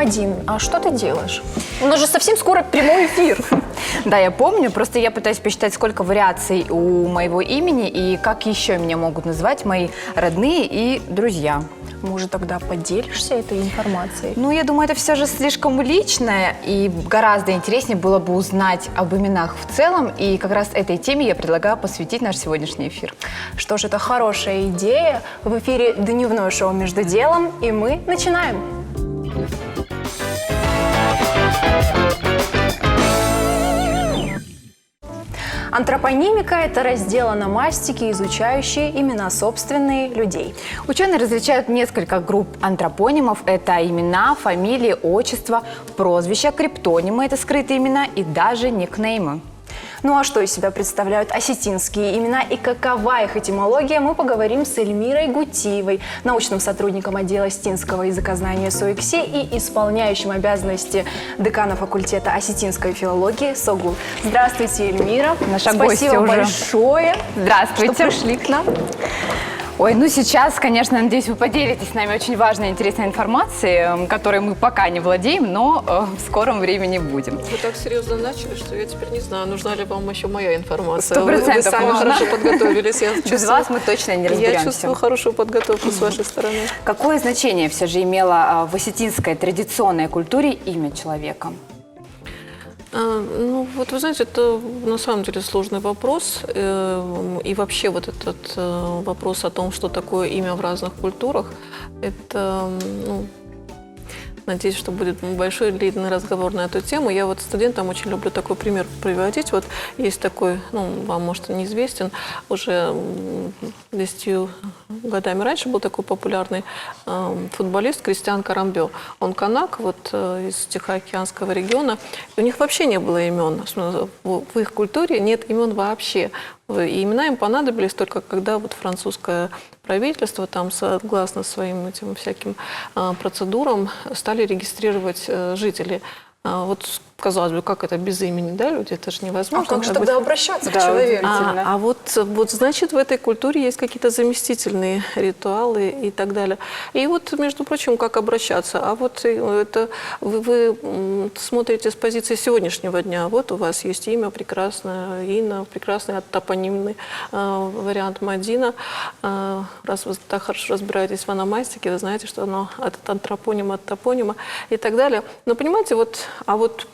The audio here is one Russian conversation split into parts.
Надин, а что ты делаешь? У нас же совсем скоро прямой эфир. Да, я помню, просто я пытаюсь посчитать, сколько вариаций у моего имени и как еще меня могут называть мои родные и друзья. Может, тогда поделишься этой информацией? Ну, я думаю, это все же слишком личное, и гораздо интереснее было бы узнать об именах в целом, и как раз этой теме я предлагаю посвятить наш сегодняшний эфир. Что ж, это хорошая идея. В эфире дневное шоу «Между делом», и мы начинаем. Антропонимика – это раздел ономастики, изучающий имена собственные людей. Ученые различают несколько групп антропонимов. Это имена, фамилии, отчества, прозвища, криптонимы – это скрытые имена и даже никнеймы. Ну а что из себя представляют осетинские имена и какова их этимология, мы поговорим с Эльмирой Гутиевой, научным сотрудником отдела осетинского языкознания СОЭКСИ и исполняющим обязанности декана факультета осетинской филологии СОГУЛ. Здравствуйте, Эльмира. Наша Спасибо гостья уже. большое, Здравствуйте. что пришли к нам. Ой, ну сейчас, конечно, надеюсь, вы поделитесь с нами очень важной и интересной информацией, которой мы пока не владеем, но в скором времени будем. Вы так серьезно начали, что я теперь не знаю, нужна ли вам еще моя информация. 100% Вы сами нужна. хорошо подготовились. Я Без чувствую, вас мы точно не разберемся. Я чувствую хорошую подготовку с вашей стороны. Какое значение все же имело в осетинской традиционной культуре имя человека? Ну, вот вы знаете, это на самом деле сложный вопрос. И вообще вот этот вопрос о том, что такое имя в разных культурах, это, ну, надеюсь, что будет большой длинный разговор на эту тему. Я вот студентам очень люблю такой пример приводить. Вот есть такой, ну, вам, может, неизвестен, уже 10 годами раньше был такой популярный футболист Кристиан Карамбё. Он канак, вот из Тихоокеанского региона. И у них вообще не было имен. В их культуре нет имен вообще. И имена им понадобились только когда вот французское правительство там согласно своим этим всяким процедурам стали регистрировать жителей. Вот, казалось бы, как это без имени, да, люди, это же невозможно. А как же тогда обращаться к человеку? Вот, значит, в этой культуре есть какие-то заместительные ритуалы и так далее. И вот, между прочим, как обращаться? А вот это вы смотрите с позиции сегодняшнего дня. Вот у вас есть имя прекрасное, Инна, прекрасный топонимный вариант Мадина. Раз вы так хорошо разбираетесь в ономастике, вы знаете, что оно от антропонима, от топонима и так далее. Но понимаете, вот, а вот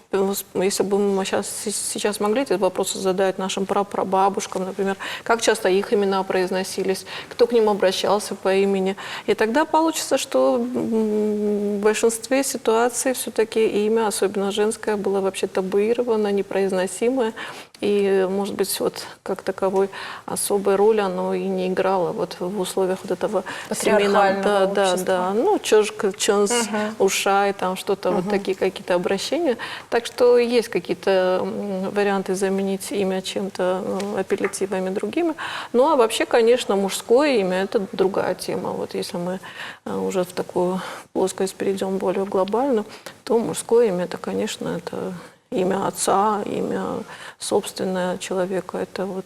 если бы мы сейчас могли эти вопросы задать нашим прапрабабушкам, например, как часто их имена произносились, кто к ним обращался по имени, и тогда получится, что в большинстве ситуаций все-таки имя, особенно женское, было вообще табуировано, непроизносимое, и, может быть, вот как таковой особой роли оно и не играло вот в условиях вот этого патриархального общества. Да, ну, чёнс, ушай, там что-то, вот такие какие-то обращения. Так что есть какие-то варианты заменить имя чем-то, апеллятивами другими. Ну, а вообще, конечно, мужское имя – это другая тема. Вот если мы уже в такую плоскость перейдем более глобальную, то мужское имя – это, конечно, это имя отца, имя собственное человека. Это вот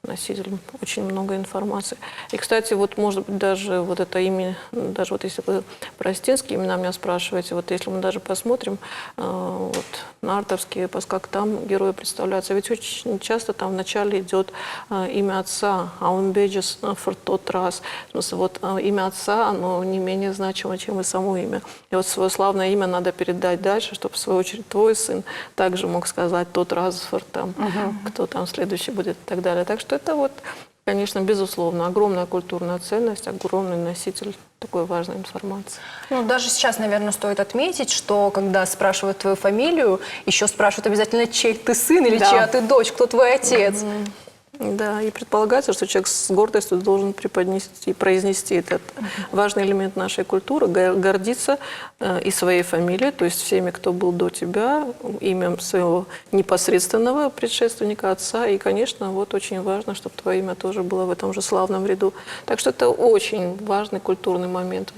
носитель очень много информации. И, кстати, вот, может быть, даже вот это имя, даже вот если вы про осетинские имена меня спрашиваете, вот если мы даже посмотрим вот, на артовские, как там герои представляются, ведь очень часто там вначале идет имя отца, а он беджес for тот раз. В смысле, вот имя отца, оно не менее значимо, чем и само имя. И вот свое славное имя надо передать дальше, чтобы, в свою очередь, твой сын также мог сказать тот раз, там, кто там следующий будет и так далее. Так что это вот, конечно, безусловно, огромная культурная ценность, огромный носитель такой важной информации. Ну, даже сейчас, наверное, стоит отметить, что когда спрашивают твою фамилию, еще спрашивают обязательно, чей ты сын или чья ты дочь, кто твой отец. Да, и предполагается, что человек с гордостью должен преподнести и произнести этот важный элемент нашей культуры, гордиться и своей фамилией, то есть всеми, кто был до тебя, имем своего непосредственного предшественника, отца. И, конечно, вот очень важно, чтобы твое имя тоже было в этом же славном ряду. Так что это очень важный культурный момент.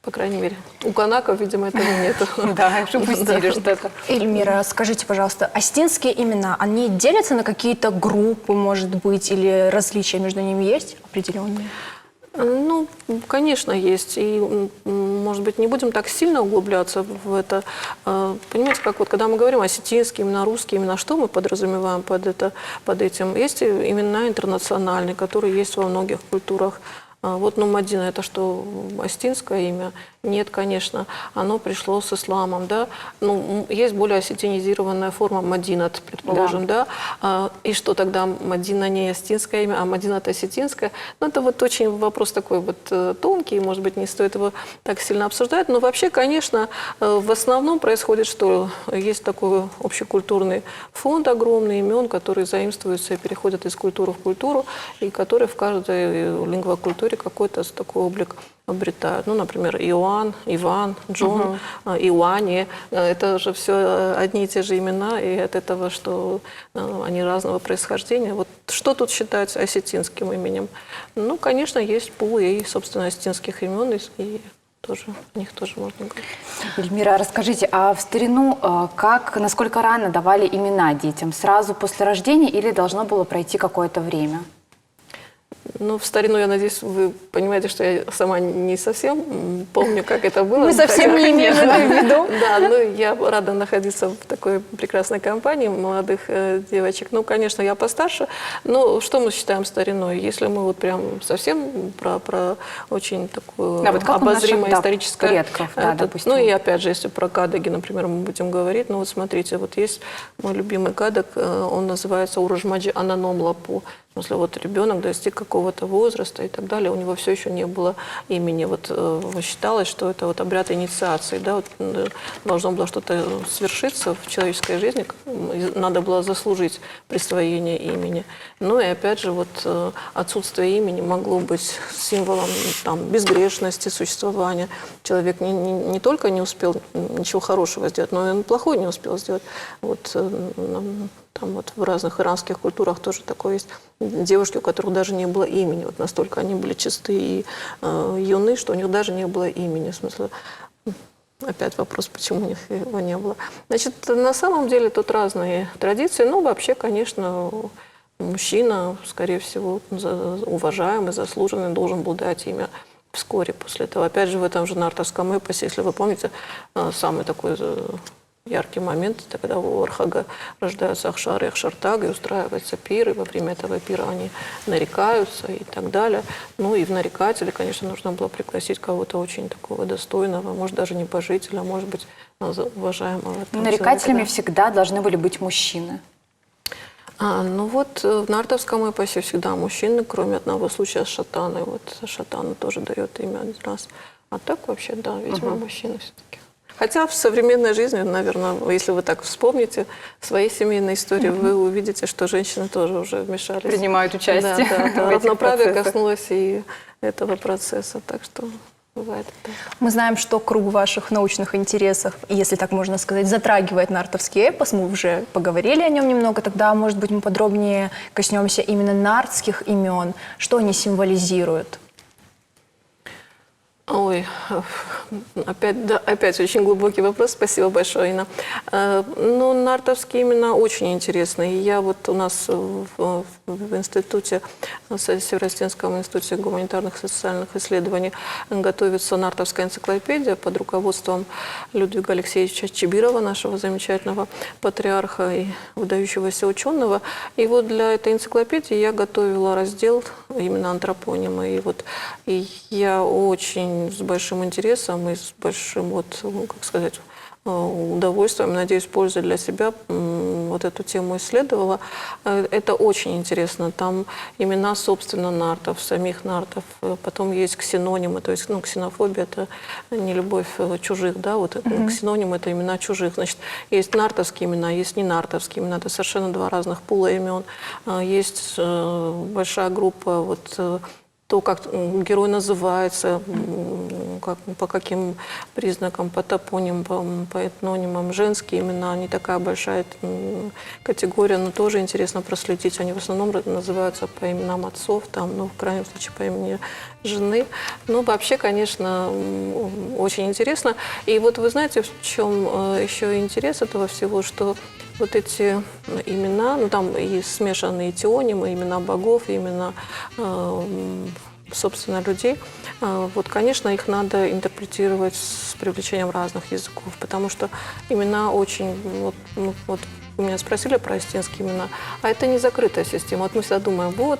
По крайней мере, у канаков, видимо, этого нет. Да, упустили что-то. Эльмира, скажите, пожалуйста, осетинские имена, они делятся на какие-то группы, может быть, или различия между ними есть определенные? Ну, конечно, есть. И, может быть, не будем так сильно углубляться в это. Понимаете, как вот, когда мы говорим осетинские имена, русские имена, что мы подразумеваем под этим? Есть имена интернациональные, которые есть во многих культурах. Вот, ну, Мадина, это что, осетинское имя? Нет, конечно, оно пришло с исламом, да. Ну, есть более осетинизированная форма Мадинат, предположим, да. И что тогда Мадина не осетинское имя, а Мадинат осетинское? Ну, это вот очень вопрос такой вот тонкий, может быть, не стоит его так сильно обсуждать. Но вообще, конечно, в основном происходит, что есть такой общекультурный фонд огромный имен, которые заимствуются и переходят из культуры в культуру, и которые в каждой лингвокультуре какой-то такой облик обретают. Ну, например, Иоанн, Иван, Джон, Иоанни. Это же все одни и те же имена, и от этого, что они разного происхождения. Вот что тут считается осетинским именем? Ну, конечно, есть пул и, собственно, осетинских имен, и тоже, о них тоже можно говорить. Эльмира, расскажите, а в старину насколько рано давали имена детям? Сразу после рождения или должно было пройти какое-то время? Ну, в старину, я надеюсь, вы понимаете, что я сама не совсем помню, как это было. Мы совсем не имеем это в виду. Да, ну, я рада находиться в такой прекрасной компании молодых девочек. Ну, конечно, я постарше. Но что мы считаем стариной? Если мы вот прям совсем про очень такую вот обозримое историческое... предков, да, допустим. Ну, и опять же, если про Кадаги, например, мы будем говорить, ну, вот смотрите, вот есть мой любимый Кадак, он называется Урожмаджи Ананом Лапу. В смысле, вот ребенок достиг какого-то возраста и так далее, у него все еще не было имени. Вот считалось, что это вот обряд инициации, да, вот, должно было что-то свершиться в человеческой жизни, надо было заслужить присвоение имени. Ну и опять же, вот отсутствие имени могло быть символом там, безгрешности существования. Человек не только не успел ничего хорошего сделать, но и плохое не успел сделать. Вот, там вот в разных иранских культурах тоже такое есть. Девушки, у которых даже не было имени. Вот настолько они были чисты и юны, что у них даже не было имени. В смысле, опять вопрос, почему у них его не было. Значит, на самом деле тут разные традиции. Но вообще, конечно, мужчина, скорее всего, уважаемый, заслуженный, должен был дать имя вскоре после этого. Опять же, в этом же нартовском эпосе, если вы помните, самый такой яркий момент, это когда у Архага рождаются Ахшар и Ахшартаг, и устраивается пир, и во время этого пира они нарекаются и так далее. Ну и в нарекатели, конечно, нужно было пригласить кого-то очень такого достойного, может, даже небожителя, может быть, уважаемого. Нарекателями всегда должны были быть мужчины. Ну вот в нартовском эпосе всегда мужчины, кроме одного случая с Шатаной. Вот Шатана тоже дает имя один раз. А так вообще, да, видимо, мужчины все-таки. Хотя в современной жизни, наверное, если вы так вспомните свои семейные истории, вы увидите, что женщины тоже уже вмешались. Принимают участие. Да. Равноправие коснулось и этого процесса, так что бывает это. Мы знаем, что круг ваших научных интересов, если так можно сказать, затрагивает нартовский эпос. Мы уже поговорили о нем немного. Тогда, может быть, мы подробнее коснемся именно нартских имен. Что они символизируют? Ой, опять очень глубокий вопрос. Спасибо большое, Инна. Ну, нартовские имена очень интересные. Я вот у нас в институте, в Северо-Осетинском институте гуманитарных и социальных исследований готовится нартовская энциклопедия под руководством Людвига Алексеевича Чибирова, нашего замечательного патриарха и выдающегося ученого. И вот для этой энциклопедии я готовила раздел именно антропонимы. И я очень с большим интересом и с большим, вот, как сказать, удовольствием, надеюсь, пользой для себя вот эту тему исследовала. Это очень интересно. Там имена, собственно, нартов, самих нартов. Потом есть ксенонимы, то есть, ну, ксенофобия – это не любовь чужих, да, вот ксенонимы – это имена чужих. Значит, есть нартовские имена, есть не нартовские имена. Это совершенно два разных пула имен. Есть большая группа, вот, то, как герой называется, по каким признакам, по топонимам, по этнонимам, женские имена, не такая большая категория, но тоже интересно проследить. Они в основном называются по именам отцов, там, ну, в крайнем случае, по имени жены. Ну, вообще, конечно, очень интересно. И вот вы знаете, в чем еще интерес этого всего, что вот эти имена, ну там и смешанные теонимы, имена богов, имена собственно, людей, вот, конечно, их надо интерпретировать с привлечением разных языков, потому что имена очень, вот вы меня спросили про остинские имена, а это не закрытая система. Вот мы всегда думаем, вот,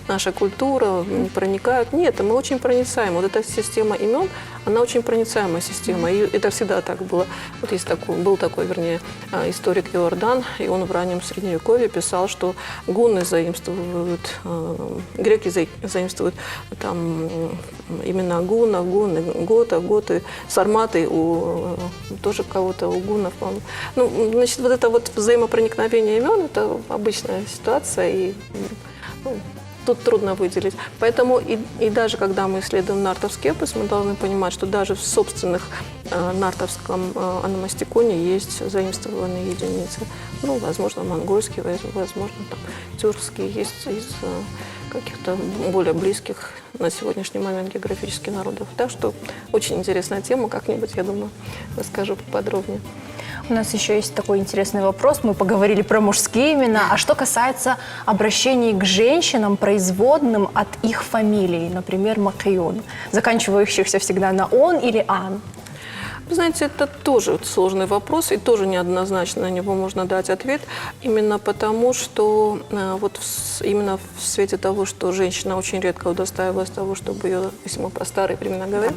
наша культура, не проникают. Нет, мы очень проницаемы. Вот эта система имен, она очень проницаемая система, и это всегда так было. Вот есть был такой, вернее, историк Иордан, и он в раннем Средневековье писал, что гунны заимствуют, греки заимствуют там имена гуннов, гунны, готы, сарматы тоже кого-то у гуннов. Ну, значит, вот это вот взаимопроникновение имен – это обычная ситуация, и тут трудно выделить. Поэтому и даже когда мы исследуем нартовский эпос, мы должны понимать, что даже в собственных нартовском ономастиконе есть заимствованные единицы. Ну, возможно, монгольский, возможно, там, тюркский, есть из каких-то более близких на сегодняшний момент географических народов. Так что очень интересная тема, как-нибудь, я думаю, расскажу поподробнее. У нас еще есть такой интересный вопрос. Мы поговорили про мужские имена. А что касается обращений к женщинам, производным от их фамилий, например, Макион, заканчивающихся всегда на «он» или «ан»? Вы знаете, это тоже сложный вопрос, и тоже неоднозначно на него можно дать ответ, именно потому, что вот именно в свете того, что женщина очень редко удостаивалась того, чтобы ее, если мы про старые времена говорим,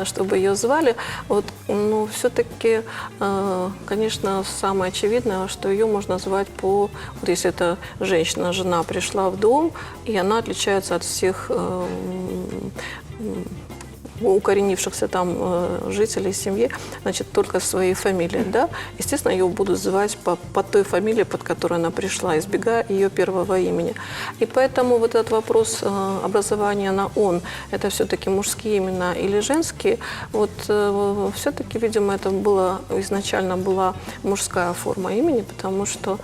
чтобы ее звали, вот, но все-таки, конечно, самое очевидное, что ее можно звать по, вот если это женщина, жена пришла в дом, и она отличается от всех укоренившихся там жителей семьи, значит, только своей фамилией, да, естественно, ее будут звать по той фамилии, под которой она пришла, избегая ее первого имени. И поэтому вот этот вопрос образования на «он», это все-таки мужские имена или женские, вот все-таки, видимо, это было, изначально была мужская форма имени, потому что,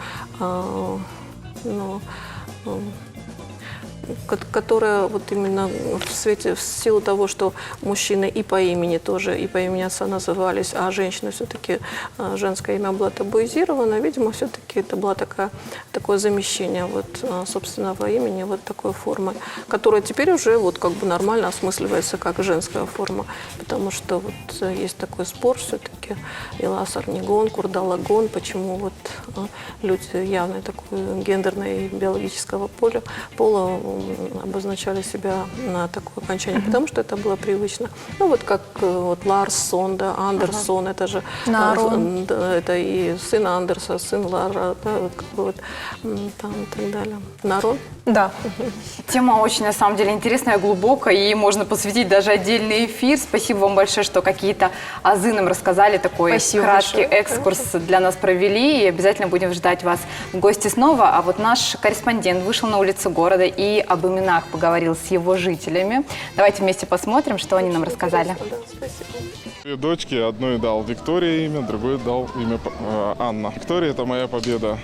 которая вот именно в силу того, что мужчины и по имени тоже, и по имени отца назывались, а женщины все-таки женское имя было табуизировано, видимо, все-таки это было такое замещение вот собственного имени вот такой формы, которая теперь уже вот как бы нормально осмысливается как женская форма, потому что вот есть такой спор все-таки Илас Арнигон, Курдалагон, почему вот люди явно такой гендерной и биологического пола обозначали себя на такое окончание, потому что это было привычно. Ну вот как вот Ларс, Сонда, Андерсон, это же это и сын Андерса, сын Лара, да, вот как бы вот там и так далее. Нарон? Да. Тема очень, на самом деле, интересная, глубокая, и можно посвятить даже отдельный эфир. Спасибо вам большое, что какие-то азы нам рассказали, такой краткий экскурс для нас провели, и обязательно будем ждать вас в гости снова. А вот наш корреспондент вышел на улицы города и об именах поговорил с его жителями. Давайте вместе посмотрим, что они нам рассказали. Две дочки, одной дал Виктория имя, другой дал имя Анна. Виктория – это моя победа,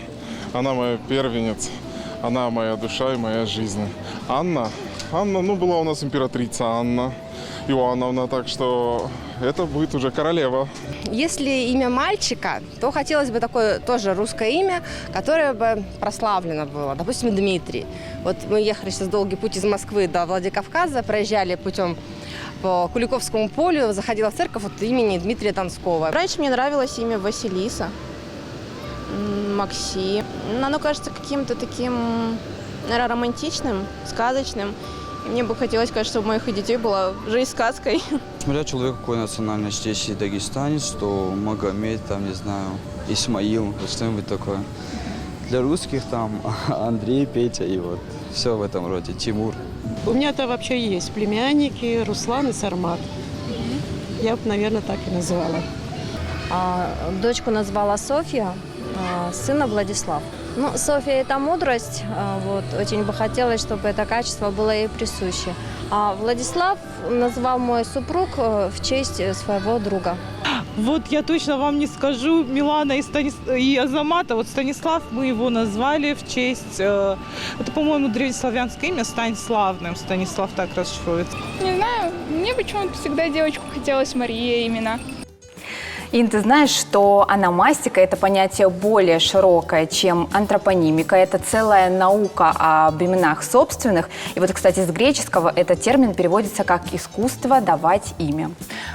она моя первенец. Она моя душа и моя жизнь. Анна, ну, была у нас императрица Анна Иоанновна, так что это будет уже королева. Если имя мальчика, то хотелось бы такое тоже русское имя, которое бы прославлено было. Допустим, Дмитрий. Вот мы ехали сейчас долгий путь из Москвы до Владикавказа, проезжали путем по Куликовскому полю, заходила в церковь от имени Дмитрия Донского. Раньше мне нравилось имя Василиса. Максим. Оно кажется каким-то таким, наверное, романтичным, сказочным. И мне бы хотелось, конечно, чтобы у моих детей была жизнь сказкой. Смотря человек какой национальности, если дагестанец, то Магомед, там, не знаю, Исмаил, что-нибудь такое. Для русских там Андрей, Петя и вот все в этом роде, Тимур. У меня-то вообще есть племянники Руслан и Сармат. Я бы, наверное, так и называла. Дочку назвала Софья, сына Владислав. Ну, Софья – это мудрость, вот, очень бы хотелось, чтобы это качество было ей присуще. А Владислав назвал мой супруг в честь своего друга. Вот я точно вам не скажу, Милана и Азамата, вот Станислав, мы его назвали в честь, это, по-моему, древнеславянское имя, стань славным, Станислав так расшифруется. Не знаю, мне почему-то всегда девочку хотелось Мария именно. Ин, ты знаешь, что ономастика – это понятие более широкое, чем антропонимика. Это целая наука об именах собственных. И вот, кстати, с греческого этот термин переводится как «искусство давать имя».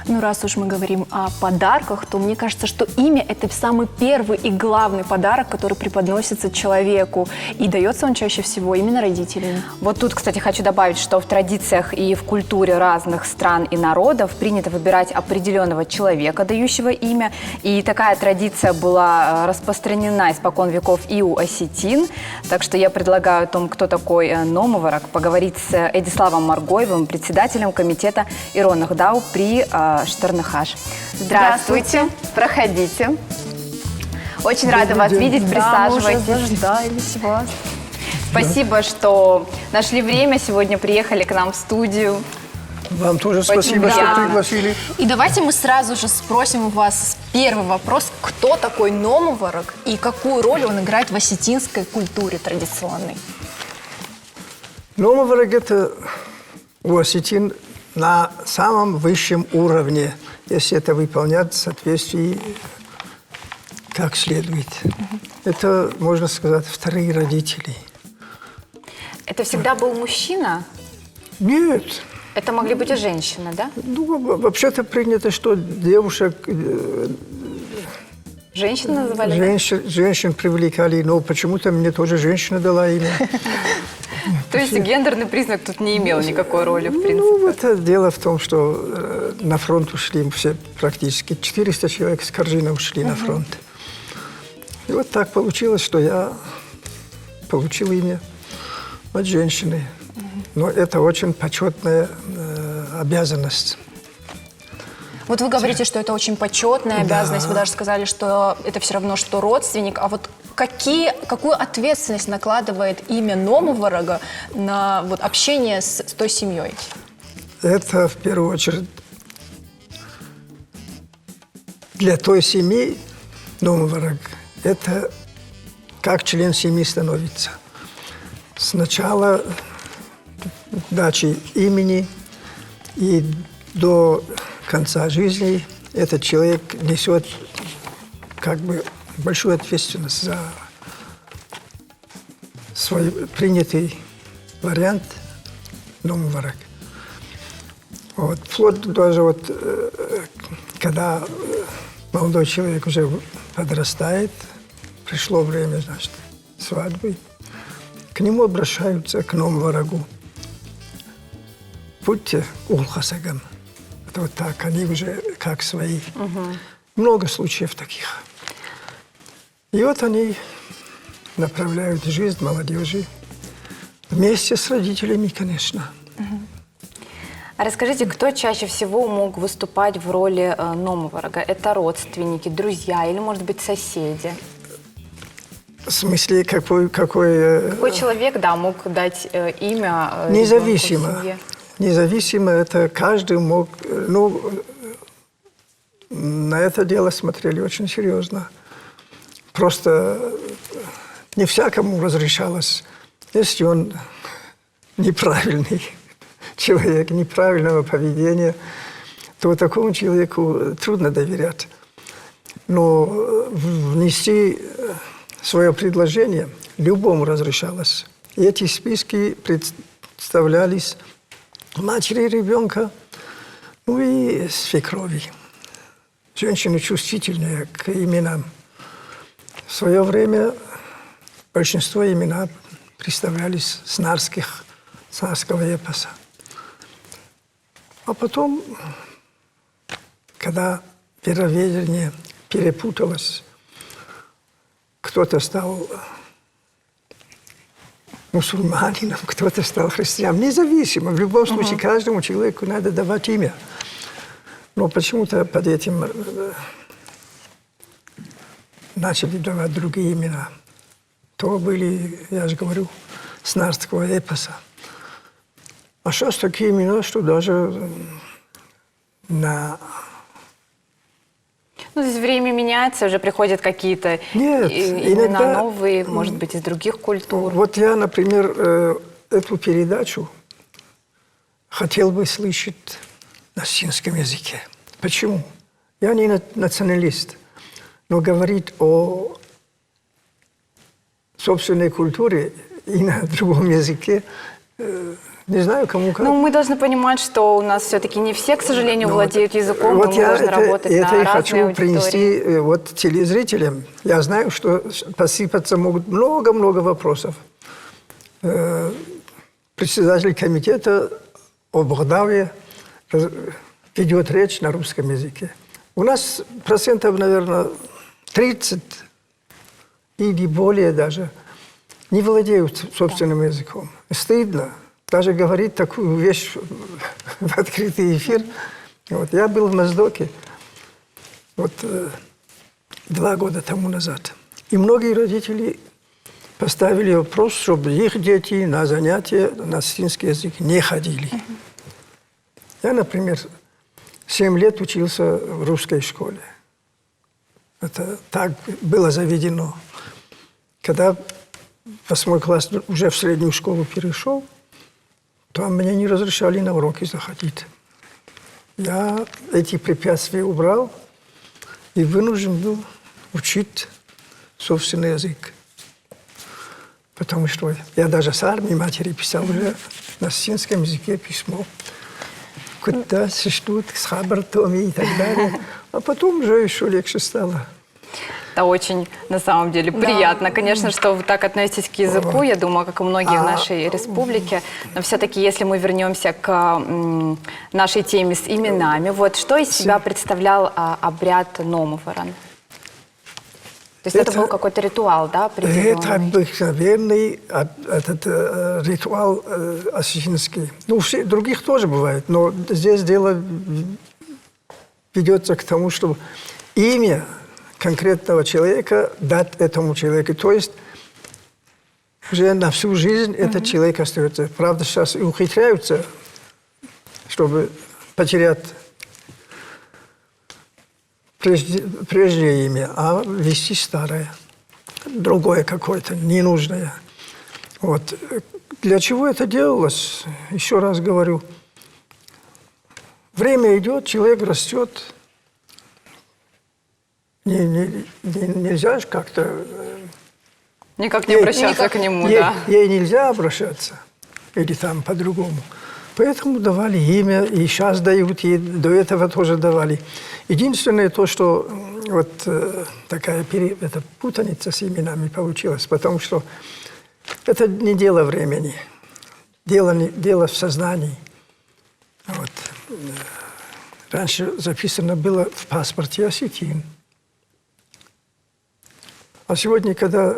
Ну, раз уж мы говорим о подарках, то мне кажется, что имя – это самый первый и главный подарок, который преподносится человеку. И дается он чаще всего именно родителям. Вот тут, кстати, хочу добавить, что в традициях и в культуре разных стран и народов принято выбирать определенного человека, дающего имя. И такая традиция была распространена испокон веков и у осетин. Так что я предлагаю о том, кто такой Номоворог, поговорить с Эдиславом Маргоевым, председателем комитета Иронных Дау при Штернхаш. Здравствуйте, проходите. Очень рада вас видеть, присаживайтесь. Да, мы уже заждались вас. Спасибо, что нашли время, сегодня приехали к нам в студию. Вам тоже спасибо, что пригласили. И давайте мы сразу же спросим у вас первый вопрос. Кто такой Номоворог и какую роль он играет в осетинской культуре традиционной? Номоворог – это у осетин на самом высшем уровне, если это выполнять в соответствии как следует. Это, можно сказать, вторые родители. Это всегда был мужчина? Нет. Это могли быть и женщины, да? Ну, вообще-то принято, что девушек... Женщины называли? Женщин привлекали, но почему-то мне тоже женщина дала имя. То есть гендерный признак тут не имел никакой роли, в принципе? Ну, вот дело в том, что на фронт ушли все практически. 400 человек с Коржина ушли на фронт. И вот так получилось, что я получил имя от женщины. Но это очень почетная обязанность. Вот вы говорите, что это очень почетная обязанность. Вы даже сказали, что это все равно, что родственник. А вот какую ответственность накладывает имя Номоворога на вот, общение с той семьей? Это, в первую очередь, для той семьи Номоворог – это как член семьи становится. Сначала дачи имени и до конца жизни этот человек несет как бы большую ответственность за свой принятый вариант Номоворог. Вот, вплоть даже вот, когда молодой человек уже подрастает, пришло время, значит, свадьбы, к нему обращаются, к Номоворогу. Будьте улхасагам. Это вот так, они уже как свои. Много случаев таких. И вот они направляют жизнь молодежи вместе с родителями, конечно. А расскажите, кто чаще всего мог выступать в роли Номоворога? Это родственники, друзья или, может быть, соседи? В смысле, какой человек, да, мог дать имя независимо. ребенку в семье? Независимо, это каждый мог... Ну, на это дело смотрели очень серьезно. Просто не всякому разрешалось, если он неправильный человек, неправильного поведения, то такому человеку трудно доверять. Но внести свое предложение любому разрешалось. И эти списки представлялись матери ребенка, ну и свекрови. Женщины чувствительные к именам. В свое время большинство имен представлялись с царского эпоса. А потом, когда вероведение перепуталось, кто-то стал мусульманином, кто-то стал христианином. Независимо. В любом случае, каждому человеку надо давать имя. Но почему-то под этим начали давать другие имена. То были, я же говорю, с нарского эпоса. А сейчас такие имена, что даже на... Ну, здесь время меняется, уже приходят какие-то имена иногда, новые, может быть, из других культур. Вот я, например, эту передачу хотел бы слышать на осетинском языке. Почему? Я не националист, но говорить о собственной культуре и на другом языке, не знаю, кому как. Ну, мы должны понимать, что у нас все-таки не все, к сожалению, владеют языком, вот мы должны работать на это и разные хочу аудитории. принести вот телезрителям. Я знаю, что посыпаться могут много-много вопросов. Председатель комитета об Молдавии ведет речь на русском языке. У нас процентов, наверное, 30 или более даже не владеют собственным языком. Стыдно даже говорить такую вещь в открытый эфир. Вот, я был в Моздоке 2 года тому назад. И многие родители поставили вопрос, чтобы их дети на занятия на осетинский язык не ходили. Я, например, 7 лет учился в русской школе. Это так было заведено. Когда 8 класс уже в среднюю школу перешел, то мне не разрешали на уроки заходить. Я эти препятствия убрал и вынужден был учить собственный язык. Потому что я даже с армией матери писал уже на осетинском языке письмо. Куда се ждут, с Хабартом и так далее. А потом уже еще легче стало. Это очень, на самом деле, приятно. Конечно, что вы так относитесь к языку, я думаю, как и многие в нашей республике. Но все-таки, если мы вернемся к нашей теме с именами, вот что из себя представлял обряд Номоваран? То есть это был какой-то ритуал, да, определенный? Это обыкновенный ритуал осетинский. Ну, в других тоже бывает, но здесь дело ведется к тому, чтобы имя конкретного человека дать этому человеку. То есть уже на всю жизнь этот человек остается. Правда, сейчас и ухитряются, чтобы потерять прежнее имя, а вести старое, другое какое-то, ненужное. Вот. Для чего это делалось? Еще раз говорю, время идет, человек растет. Нельзя же как-то... Никак не обращаться к нему, да. Ей нельзя обращаться, или там по-другому. Поэтому давали имя, и сейчас дают, и до этого тоже давали. Единственное то, что вот такая эта путаница с именами получилась, потому что это не дело времени, дело в сознании. Вот. Раньше записано было в паспорте осетин. А сегодня, когда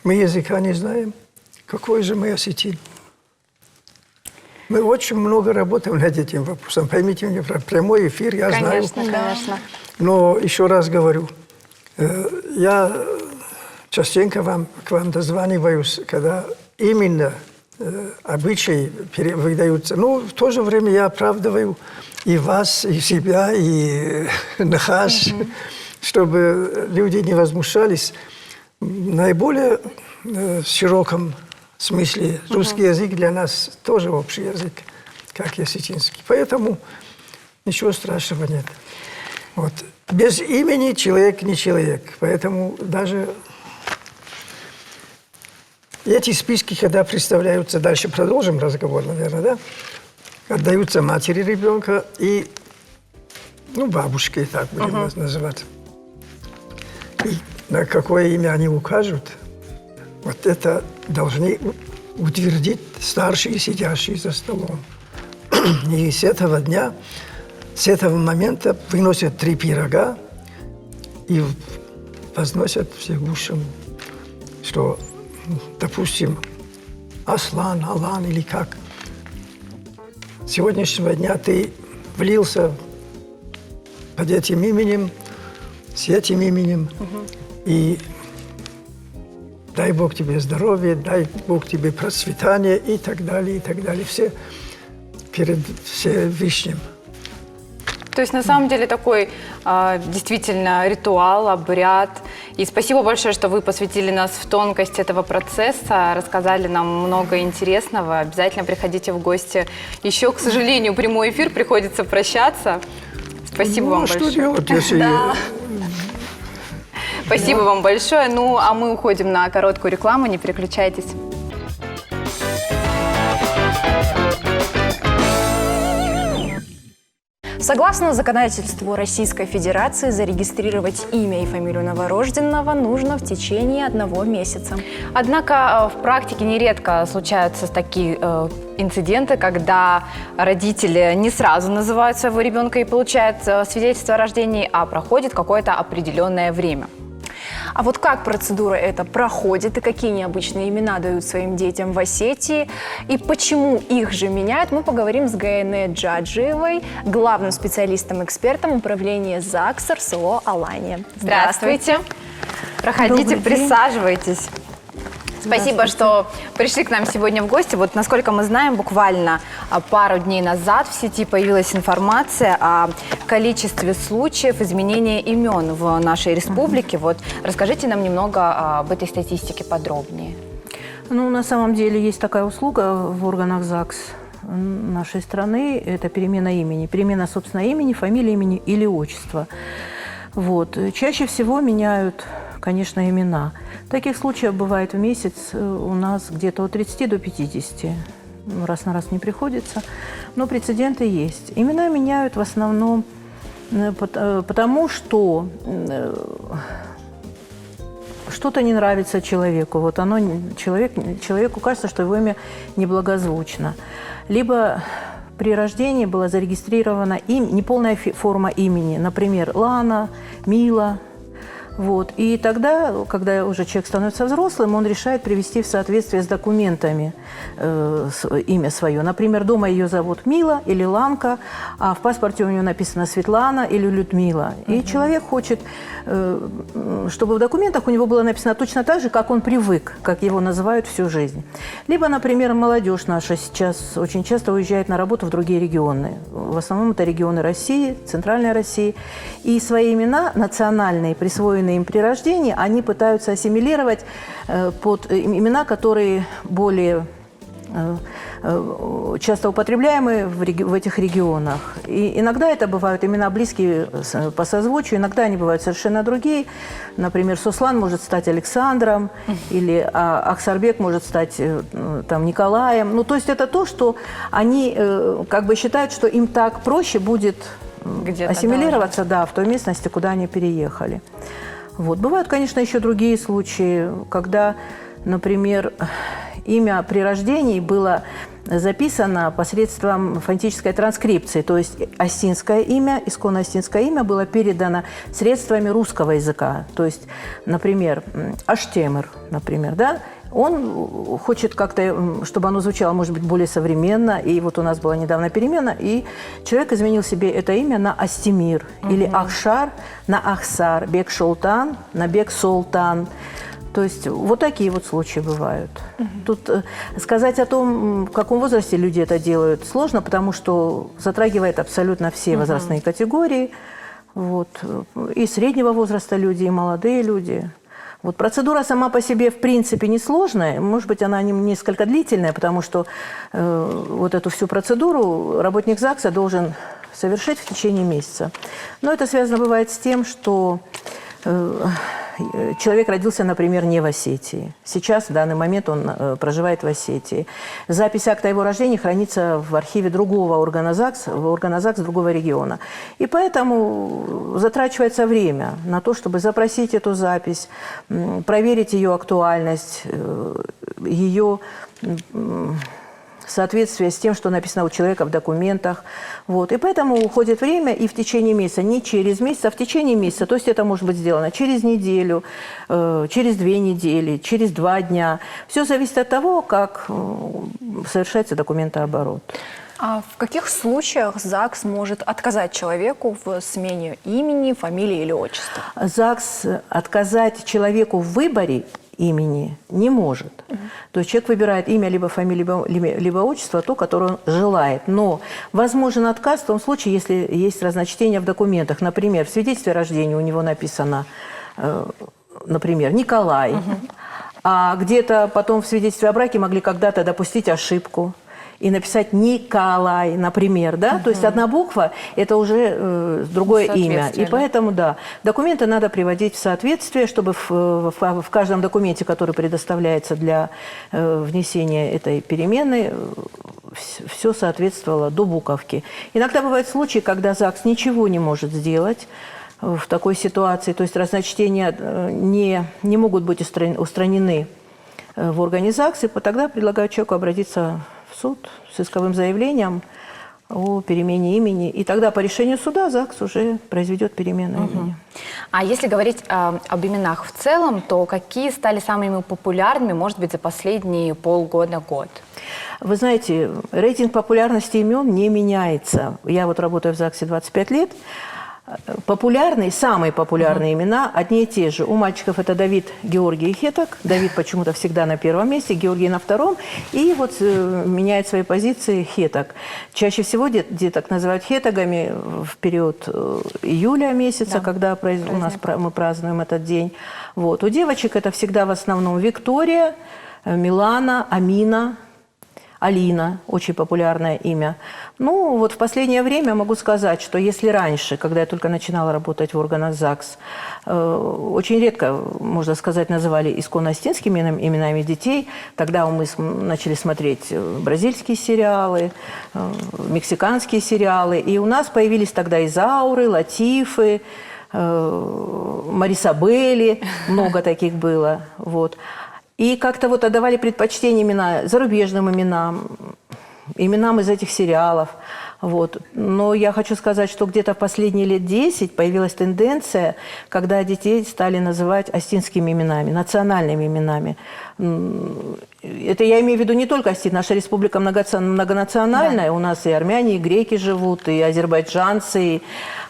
мы языка не знаем, какой же мы осетин? Мы очень много работаем над этим вопросом. Поймите меня, прямой эфир, я знаю. Конечно, конечно. Но еще раз говорю, я частенько к вам дозваниваюсь, когда именно обычаи выдаются. Но в то же время я оправдываю и вас, и себя, и нахаш, чтобы люди не возмущались. В наиболее широком смысле русский язык для нас тоже общий язык, как и осетинский. Поэтому ничего страшного нет. Вот. Без имени человек не человек. Поэтому даже эти списки, когда представляются, дальше продолжим разговор, наверное, да? Отдаются матери ребенка и, бабушке, так будем называть. И на какое имя они укажут, вот это должны утвердить старшие, сидящие за столом. И с этого дня, с этого момента выносят 3 пирога и возносят Всевышнему, что, допустим, Аслан, Алан или как. С сегодняшнего дня ты влился под этим именем, с этим именем, и дай Бог тебе здоровья, дай Бог тебе процветания и так далее, и так далее. Все перед Всевышним. То есть, на самом деле, такой действительно ритуал, обряд. И спасибо большое, что вы посвятили нас в тонкость этого процесса, рассказали нам много интересного. Обязательно приходите в гости. Еще, к сожалению, прямой эфир, приходится прощаться. Спасибо вам что большое. делать, если... Спасибо вам большое. Ну, а мы уходим на короткую рекламу, не переключайтесь. Согласно законодательству Российской Федерации, зарегистрировать имя и фамилию новорожденного нужно в течение 1 месяца. Однако в практике нередко случаются такие инциденты, когда родители не сразу называют своего ребенка и получают свидетельство о рождении, а проходит какое-то определенное время. А вот как процедура эта проходит и какие необычные имена дают своим детям в Осетии и почему их же меняют, мы поговорим с Гаене Джаджиевой, главным специалистом-экспертом управления ЗАГС РСО «Алания». Здравствуйте. Проходите, присаживайтесь. Спасибо, что пришли к нам сегодня в гости. Вот, насколько мы знаем, буквально пару дней назад в сети появилась информация о количестве случаев изменения имен в нашей республике. Вот, расскажите нам немного об этой статистике подробнее. Ну, на самом деле есть такая услуга в органах ЗАГС нашей страны. Это перемена имени. Перемена, собственно, имени, фамилии имени или отчества. Вот. Чаще всего меняют, конечно, имена. Таких случаев бывает в месяц у нас где-то от 30 до 50. Раз на раз не приходится, но прецеденты есть. Имена меняют в основном потому, что что-то не нравится человеку. Вот человеку кажется, что его имя неблагозвучно. Либо при рождении была зарегистрирована неполная форма имени, например, Лана, Мила. Вот. И тогда, когда уже человек становится взрослым, он решает привести в соответствие с документами имя свое. Например, дома ее зовут Мила или Ланка, а в паспорте у нее написано Светлана или Людмила. И человек хочет, чтобы в документах у него было написано точно так же, как он привык, как его называют всю жизнь. Либо, например, молодежь наша сейчас очень часто уезжает на работу в другие регионы. В основном это регионы России, Центральной России. И свои имена национальные, присвоенные им при рождении, они пытаются ассимилировать под имена, которые более часто употребляемые в этих регионах. И иногда это бывают имена близкие по созвучию, иногда они бывают совершенно другие. Например, Суслан может стать Александром, или Ахсарбек может стать там, Николаем. Ну, то есть это то, что они как бы считают, что им так проще будет ассимилироваться, да, в той местности, куда они переехали. Вот. Бывают, конечно, еще другие случаи, когда, например, имя при рождении было записано посредством фонетической транскрипции, то есть осетинское имя, исконно осетинское имя было передано средствами русского языка. То есть, например, Аштемыр, например, да, он хочет как-то, чтобы оно звучало, может быть, более современно. И вот у нас была недавно перемена, и человек изменил себе это имя на Астемир. Или Ахшар на Ахсар, Бек Шолтан на Бек Солтан. То есть вот такие вот случаи бывают. Тут сказать о том, в каком возрасте люди это делают, сложно, потому что затрагивает абсолютно все возрастные категории. Вот. И среднего возраста люди, и молодые люди. Вот процедура сама по себе, в принципе, несложная. Может быть, она несколько длительная, потому что вот эту всю процедуру работник ЗАГСа должен совершить в течение месяца. Но это связано бывает с тем, что человек родился, например, не в Осетии. Сейчас, в данный момент, он проживает в Осетии. Запись акта его рождения хранится в архиве другого органа ЗАГС, другого региона. И поэтому затрачивается время на то, чтобы запросить эту запись, проверить ее актуальность, ее соответствие с тем, что написано у человека в документах. Вот. И поэтому уходит время, и в течение месяца, не через месяц, а в течение месяца. То есть это может быть сделано через неделю, через 2 недели, через 2 дня. Все зависит от того, как совершается документооборот. А в каких случаях ЗАГС может отказать человеку в смене имени, фамилии или отчества? ЗАГС отказать человеку в выборе имени не может. То есть человек выбирает имя, либо фамилию, либо отчество, то, которое он желает. Но возможен отказ в том случае, если есть разночтение в документах. Например, в свидетельстве о рождении у него написано, например, Николай, а где-то потом в свидетельстве о браке могли когда-то допустить ошибку. и написать Николай, например, да? То есть одна буква – это уже другое имя. И поэтому, да, документы надо приводить в соответствие, чтобы в каждом документе, который предоставляется для внесения этой перемены, все соответствовало до буковки. Иногда бывают случаи, когда ЗАГС ничего не может сделать в такой ситуации, то есть разночтения не могут быть устранены в органе ЗАГС, и тогда предлагаю человеку обратиться в суд с исковым заявлением о перемене имени, и тогда по решению суда ЗАГС уже произведет перемену имени. А если говорить об именах в целом, то какие стали самыми популярными, может быть, за последние полгода-год? Вы знаете, рейтинг популярности имен не меняется. Я вот работаю в ЗАГСе 25 лет. Популярные, самые популярные имена одни и те же. У мальчиков это Давид, Георгий и Хетак. Давид почему-то всегда на первом месте, Георгий на втором. И вот меняет свои позиции Хетак. Чаще всего деток называют Хетагами в период июля месяца, когда мы празднуем этот день. Вот. У девочек это всегда в основном Виктория, Милана, Амина, Алина, очень популярное имя. Ну, вот в последнее время могу сказать, что если раньше, когда я только начинала работать в органах ЗАГС, очень редко, можно сказать, называли исконно астинскими именами детей, тогда мы начали смотреть бразильские сериалы, мексиканские сериалы, и у нас появились тогда Изауры, Латифы, Марисабели, много таких было, вот. И как-то вот отдавали предпочтение имена зарубежным именам из этих сериалов. Вот. Но я хочу сказать, что где-то в последние лет 10 появилась тенденция, когда детей стали называть астинскими именами, национальными именами. Это я имею в виду не только Астин, наша республика многонациональная, да. У нас и армяне, и греки живут, и азербайджанцы,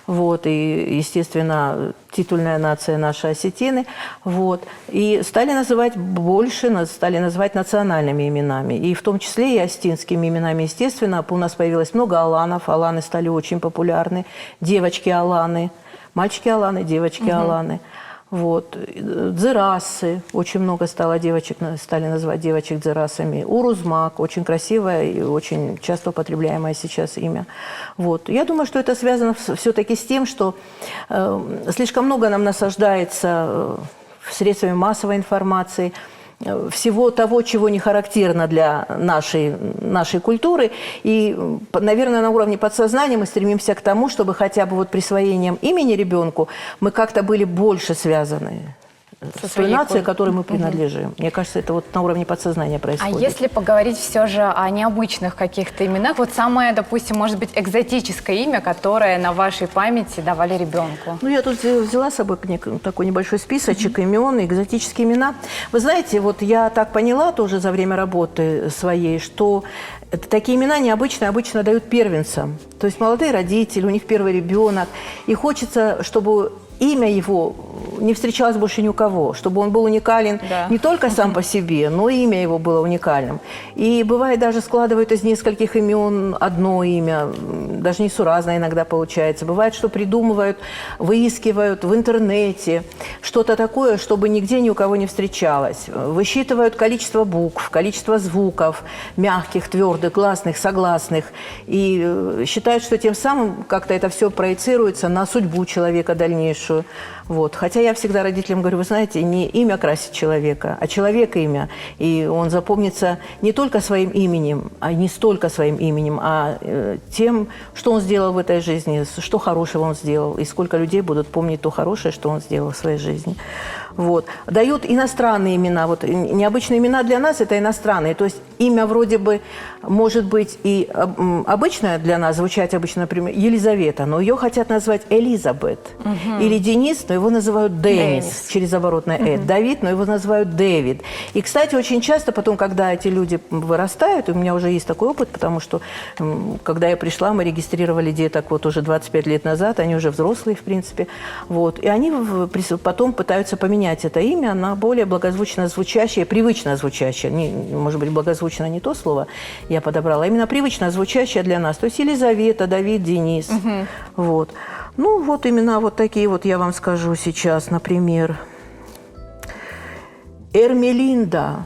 вот, и, естественно, титульная нация наша осетины. Вот. И стали называть национальными именами. И в том числе и астинскими именами, естественно. У нас появилось много Аланов. Аланы стали очень популярны. Девочки Аланы. Мальчики Аланы, девочки Аланы. Вот. Дзерасы. Очень много стало девочек, стали называть девочек дзерасами. Урузмак. Очень красивое и очень часто употребляемое сейчас имя. Вот. Я думаю, что это связано все-таки с тем, что слишком много нам насаждается средствами массовой информации, всего того, чего не характерно для нашей культуры. И, наверное, на уровне подсознания мы стремимся к тому, чтобы хотя бы вот присвоением имени ребенку мы как-то были больше связаны с той нацией, которой мы принадлежим. Мне кажется, это вот на уровне подсознания происходит. А если поговорить все же о необычных каких-то именах, вот самое, допустим, может быть, экзотическое имя, которое на вашей памяти давали ребенку? Ну, я тут взяла с собой такой небольшой списочек имен, экзотические имена. Вы знаете, вот я так поняла тоже за время работы своей, что такие имена необычные обычно дают первенцам. То есть молодые родители, у них первый ребенок, и хочется, чтобы имя его не встречалось больше ни у кого, чтобы он был уникален не только сам по себе, но и имя его было уникальным. И бывает даже складывают из нескольких имен одно имя, даже несуразно иногда получается. Бывает, что придумывают, выискивают в интернете что-то такое, чтобы нигде ни у кого не встречалось. Высчитывают количество букв, количество звуков, мягких, твердых, гласных, согласных. И считают, что тем самым как-то это все проецируется на судьбу человека дальнейшую. Вот. Хотя я всегда родителям говорю, вы знаете, не имя красит человека, а человек имя. И он запомнится не только своим именем, а не столько своим именем, а тем, что он сделал в этой жизни, что хорошего он сделал, и сколько людей будут помнить то хорошее, что он сделал в своей жизни. Вот. Дают иностранные имена. Вот, необычные имена для нас – это иностранные. То есть имя вроде бы может быть и обычное для нас, звучать обычно, например, Елизавета, но ее хотят назвать Элизабет. Или Денис, но его называют Денис, через оборотное «э». Давид, но его называют Дэвид. И, кстати, очень часто потом, когда эти люди вырастают, у меня уже есть такой опыт, потому что, когда я пришла, мы регистрировали деток вот уже 25 лет назад, они уже взрослые, в принципе. Вот. И они потом пытаются поменять это имя на более благозвучно звучащее, привычно звучащее. Может быть, благозвучно не то слово я подобрала, а именно привычно звучащее для нас. То есть Елизавета, Давид, Денис. Вот. Ну, вот имена вот такие вот я вам скажу сейчас, например. Эрмелинда.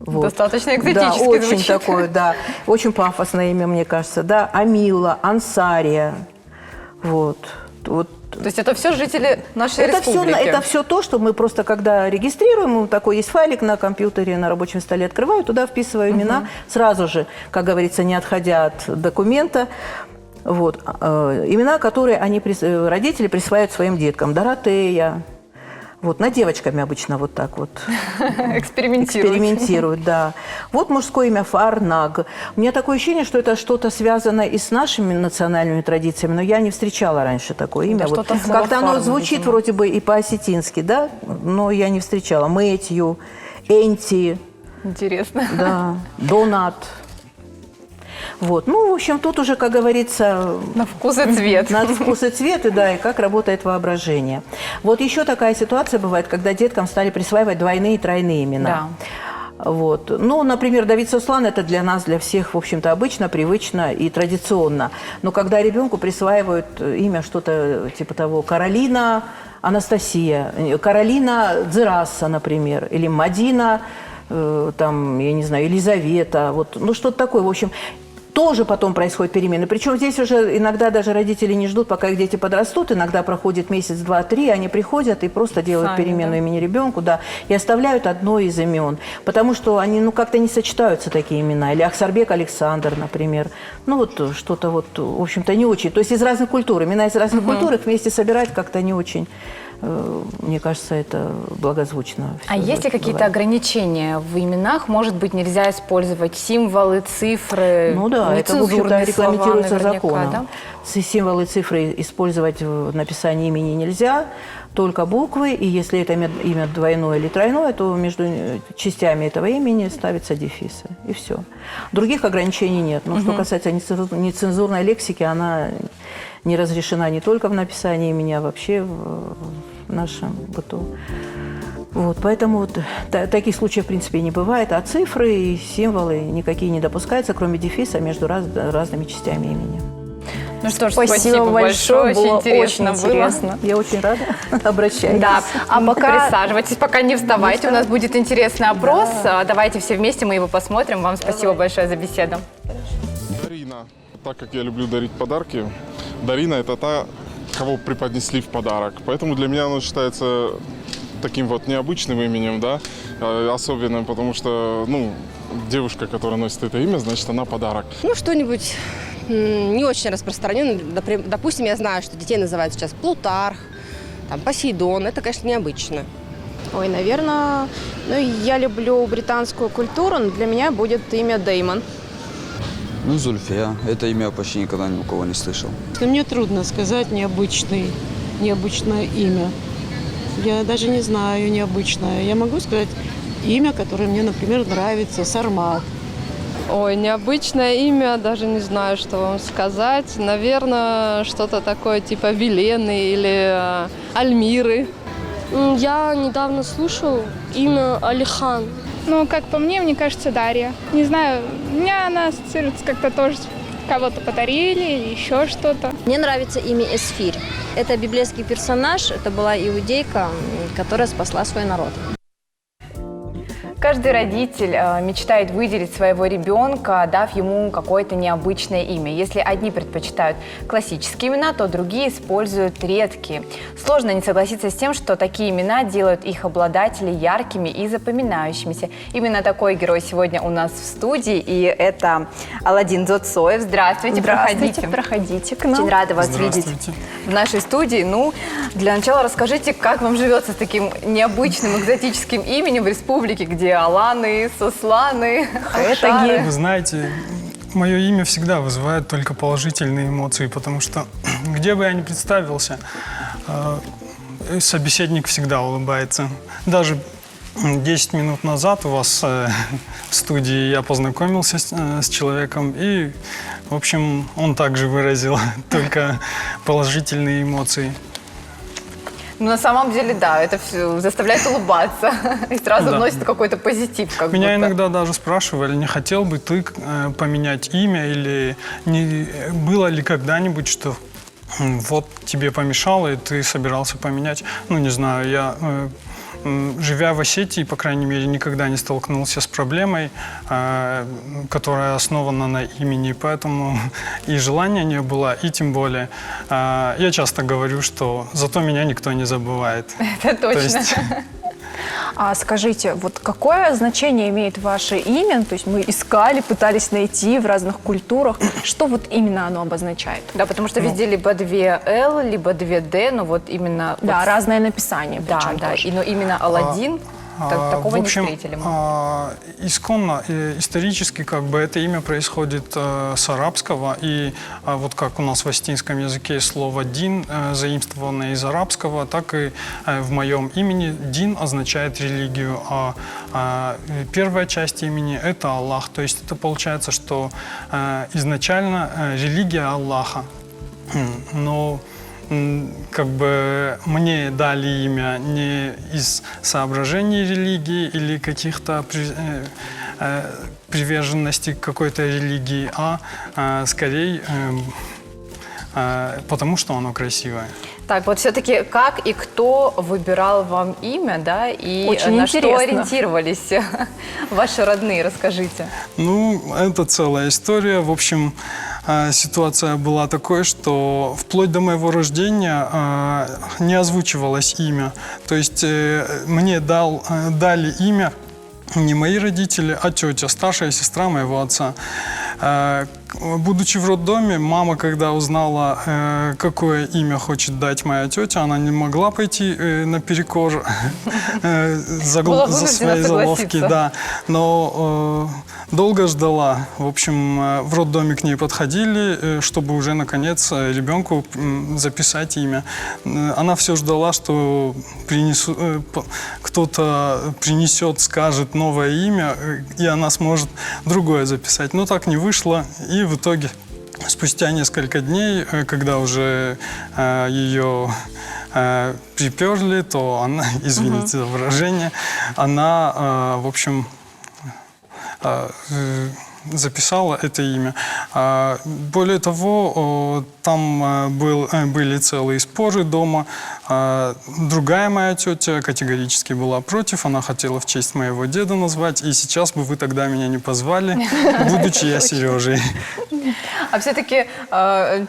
Вот. Достаточно экзотически да, очень звучит. такое, да, очень пафосное имя, мне кажется, да, Амила, Ансария, вот. То есть это все жители нашей республики? Это все то, что мы просто когда регистрируем, такой есть файлик на компьютере, на рабочем столе открываю, туда вписываю имена, сразу же, как говорится, не отходя от документа. Вот. Имена, которые родители присваивают своим деткам. Доротея. Вот, над девочками обычно вот так вот экспериментируют, да. Вот мужское имя Фарнаг. У меня такое ощущение, что это что-то связано и с нашими национальными традициями, но я не встречала раньше такое имя. Да, вот, как-то оно звучит вроде бы и по-осетински, да, но я не встречала. Мэтью, Энти. Интересно. Да, Донат. Вот. Ну, в общем, тут уже, как говорится... На вкус и цвет. На вкус и цвет, и, да, и как работает воображение. Вот еще такая ситуация бывает, когда деткам стали присваивать двойные и тройные имена. Да. Вот. Ну, например, Давид Сослан – это для нас, для всех, в общем-то, обычно, привычно и традиционно. Но когда ребенку присваивают имя что-то типа того Каролина Анастасия, Каролина Дзерасса, например, или Мадина, там, я не знаю, Елизавета, вот, ну, что-то такое, в общем… Тоже потом происходят перемены. Причем здесь уже иногда даже родители не ждут, пока их дети подрастут. Иногда проходит месяц, два, три, они приходят и просто делают перемену имени ребенку, да, и оставляют одно из имен. Потому что они, ну, как-то не сочетаются такие имена. Или Ахсарбек Александр, например. Ну, вот что-то вот, в общем-то, не очень. То есть из разных культур. Имена из разных культур их вместе собирать как-то не очень. Мне кажется, это благозвучно. А есть ли какие-то ограничения в именах? Может быть, нельзя использовать символы, цифры? Ну да, это, в общем-то, регламентируется законом. Да? Символы, цифры использовать в написании имени нельзя, только буквы. И если это имя двойное или тройное, то между частями этого имени ставятся дефисы. И все. Других ограничений нет. Но что касается нецензурной лексики, она не разрешена не только в написании имени, а вообще в нашем быту. Вот, поэтому вот таких случаев, в принципе, не бывает. А цифры и символы никакие не допускаются, кроме дефиса между разными частями имени. Ну что ж, спасибо большое. Было очень интересно было. Я очень рада. Обращайтесь. Да, а пока присаживайтесь, пока не вставайте. У нас будет интересный опрос. Да. Давайте все вместе мы его посмотрим. Вам спасибо большое за беседу. Дарина. Так как я люблю дарить подарки, Дарина – это та, кого преподнесли в подарок. Поэтому для меня оно считается таким вот необычным именем, да, особенным, потому что, ну, девушка, которая носит это имя, значит, она подарок. Ну, что-нибудь не очень распространенное. Допустим, я знаю, что детей называют сейчас Плутарх, там, Посейдон. Это, конечно, необычно. Ой, наверное, ну, я люблю британскую культуру, но для меня будет имя Дэймон. Ну, Зульфия. Это имя я почти никогда ни у кого не слышал. Мне трудно сказать необычное имя. Я даже не знаю необычное. Я могу сказать имя, которое мне, например, нравится, Сармат. Ой, необычное имя, даже не знаю, что вам сказать. Наверное, что-то такое типа Велены или Альмиры. Я недавно слушал имя Алихан. Ну, как по мне кажется, Дарья. Не знаю, у меня она ассоциируется как-то тоже, кого-то подарили или еще что-то. Мне нравится имя Эсфирь. Это библейский персонаж, это была иудейка, которая спасла свой народ. Каждый родитель мечтает выделить своего ребенка, дав ему какое-то необычное имя. Если одни предпочитают классические имена, то другие используют редкие. Сложно не согласиться с тем, что такие имена делают их обладателей яркими и запоминающимися. Именно такой герой сегодня у нас в студии, и это Аладдин Зодсоев. Здравствуйте, проходите. Проходите к нам. Очень рада вас видеть в нашей студии. Ну, для начала расскажите, как вам живется с таким необычным, экзотическим именем в республике, где Аланы, Сосланы, Ахшары. Вы знаете, мое имя всегда вызывает только положительные эмоции, потому что где бы я ни представился, собеседник всегда улыбается. Даже 10 минут назад у вас в студии я познакомился с человеком, и, в общем, он также выразил только положительные эмоции. Ну, на самом деле, да, это все заставляет улыбаться и сразу вносит какой-то позитив. Как Меня будто. иногда даже спрашивали, не хотел бы ты поменять имя, или не было ли когда-нибудь, что вот тебе помешало, и ты собирался поменять. Ну, не знаю, я живя в Осетии, по крайней мере, никогда не столкнулся с проблемой, которая основана на имени, поэтому и желания не было, и тем более. Я часто говорю, что зато меня никто не забывает. Это точно. А скажите, вот какое значение имеет ваше имя? То есть мы искали, пытались найти в разных культурах. Что вот именно оно обозначает? Да, потому что везде либо 2 L, либо 2 D, но вот именно... Да, вот, разное написание. да, да, но именно Аладдин, такого в общем, не встретили мы. Исконно, исторически, как бы это имя происходит с арабского, и вот как у нас в остинском языке слово «дин» заимствованное из арабского, так и в моем имени «дин» означает религию, а первая часть имени – это Аллах. То есть это получается, что изначально религия Аллаха, но как бы мне дали имя не из соображений религии или каких-то приверженностей к какой-то религии, а скорее потому, что оно красивое. Так, вот все-таки как и кто выбирал вам имя, да, и очень на интересно. что ориентировались ваши родные, расскажите. Ну, это целая история. В общем, ситуация была такой, что вплоть до моего рождения не озвучивалось имя. То есть мне дали имя не мои родители, а тетя, старшая сестра моего отца. Будучи в роддоме, мама, когда узнала, какое имя хочет дать моя тетя, она не могла пойти наперекор за своей заловки. Да. Но долго ждала. В общем, в роддоме к ней подходили, чтобы уже, наконец, ребенку записать имя. Она все ждала, что кто-то принесет, скажет новое имя, и она сможет другое записать. Но так не вышло. И в итоге, спустя несколько дней, когда уже ее приперли, то она, извините за выражение, она, в общем, записала это имя. Более того, там были целые споры дома. Другая моя тетя категорически была против. Она хотела в честь моего деда назвать. И сейчас бы вы тогда меня не позвали, будучи я Сережей. А все-таки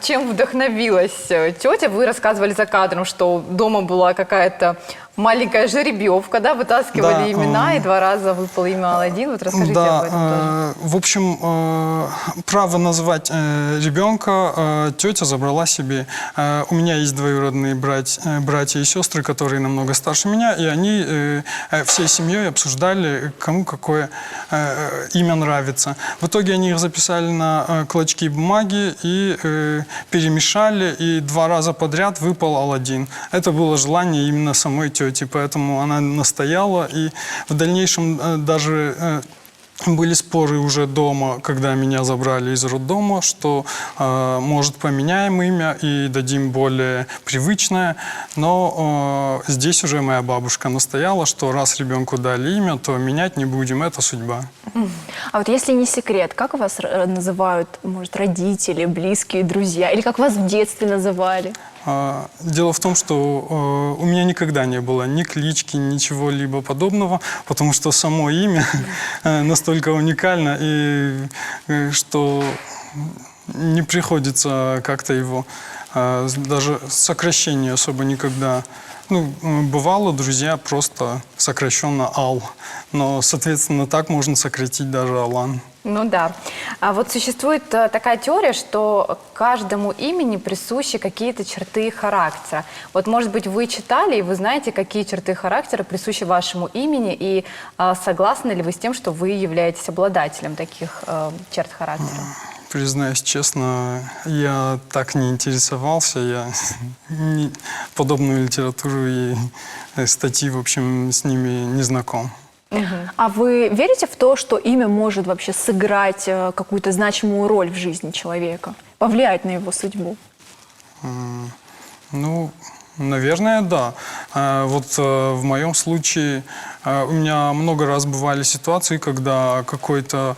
чем вдохновилась тетя? Вы рассказывали за кадром, что дома была какая-то маленькая жеребьевка, да, вытаскивали имена, и 2 раза выпало имя Аладдин. Вот расскажите об этом тоже. В общем, право назвать ребенка тетя забрала себе. У меня есть двоюродные братья и сестры, которые намного старше меня, и они всей семьей обсуждали, кому какое имя нравится. В итоге они их записали на клочки бумаги и перемешали, и 2 раза подряд выпал Аладдин. Это было желание именно самой тети, поэтому она настояла, и в дальнейшем даже были споры уже дома, когда меня забрали из роддома, что, может, поменяем имя и дадим более привычное. Но здесь уже моя бабушка настояла, что раз ребенку дали имя, то менять не будем, это судьба. А вот если не секрет, как вас называют, может, родители, близкие, друзья? Или как вас в детстве называли? Дело в том, что у меня никогда не было ни клички, ничего-либо подобного, потому что само имя настолько уникально, и что не приходится как-то его, даже сокращение особо никогда. Ну, бывало, друзья, просто сокращенно Ал, но, соответственно, так можно сократить даже Алан. Ну да. А вот существует такая теория, что каждому имени присущи какие-то черты характера. Вот, может быть, вы читали, и вы знаете, какие черты характера присущи вашему имени, и согласны ли вы с тем, что вы являетесь обладателем таких черт характера? Признаюсь честно, я так не интересовался, я подобную литературу и статьи, в общем, с ними не знаком. А вы верите в то, что имя может вообще сыграть какую-то значимую роль в жизни человека, повлиять на его судьбу? Ну, наверное, да. Вот в моем случае у меня много раз бывали ситуации, когда какой-то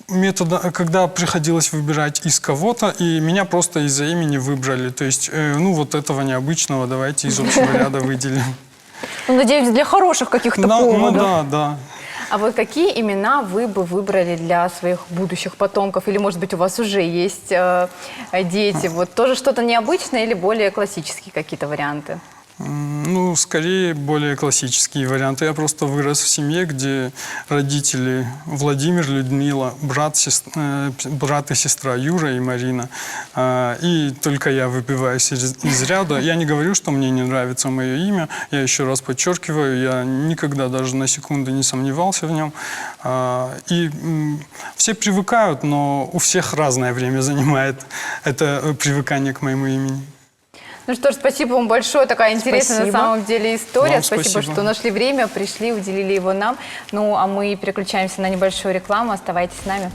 метода, когда приходилось выбирать из кого-то, и меня просто из-за имени выбрали. То есть, ну, вот этого необычного давайте из общего ряда выделим. Ну, надеюсь, для хороших каких-то поводов. Ну, да, да. А вот какие имена вы бы выбрали для своих будущих потомков? Или, может быть, у вас уже есть дети? Вот тоже что-то необычное или более классические какие-то варианты? Ну, скорее, более классические варианты. Я просто вырос в семье, где родители Владимир, Людмила, брат и сестра Юра и Марина. И только я выбиваюсь из ряда. Я не говорю, что мне не нравится мое имя. Я еще раз подчеркиваю, я никогда даже на секунду не сомневался в нем. И все привыкают, но у всех разное время занимает это привыкание к моему имени. Ну что ж, спасибо вам большое. Такая интересная на самом деле история. Вам Спасибо, что нашли время, пришли, уделили его нам. Ну, а мы переключаемся на небольшую рекламу. Оставайтесь с нами.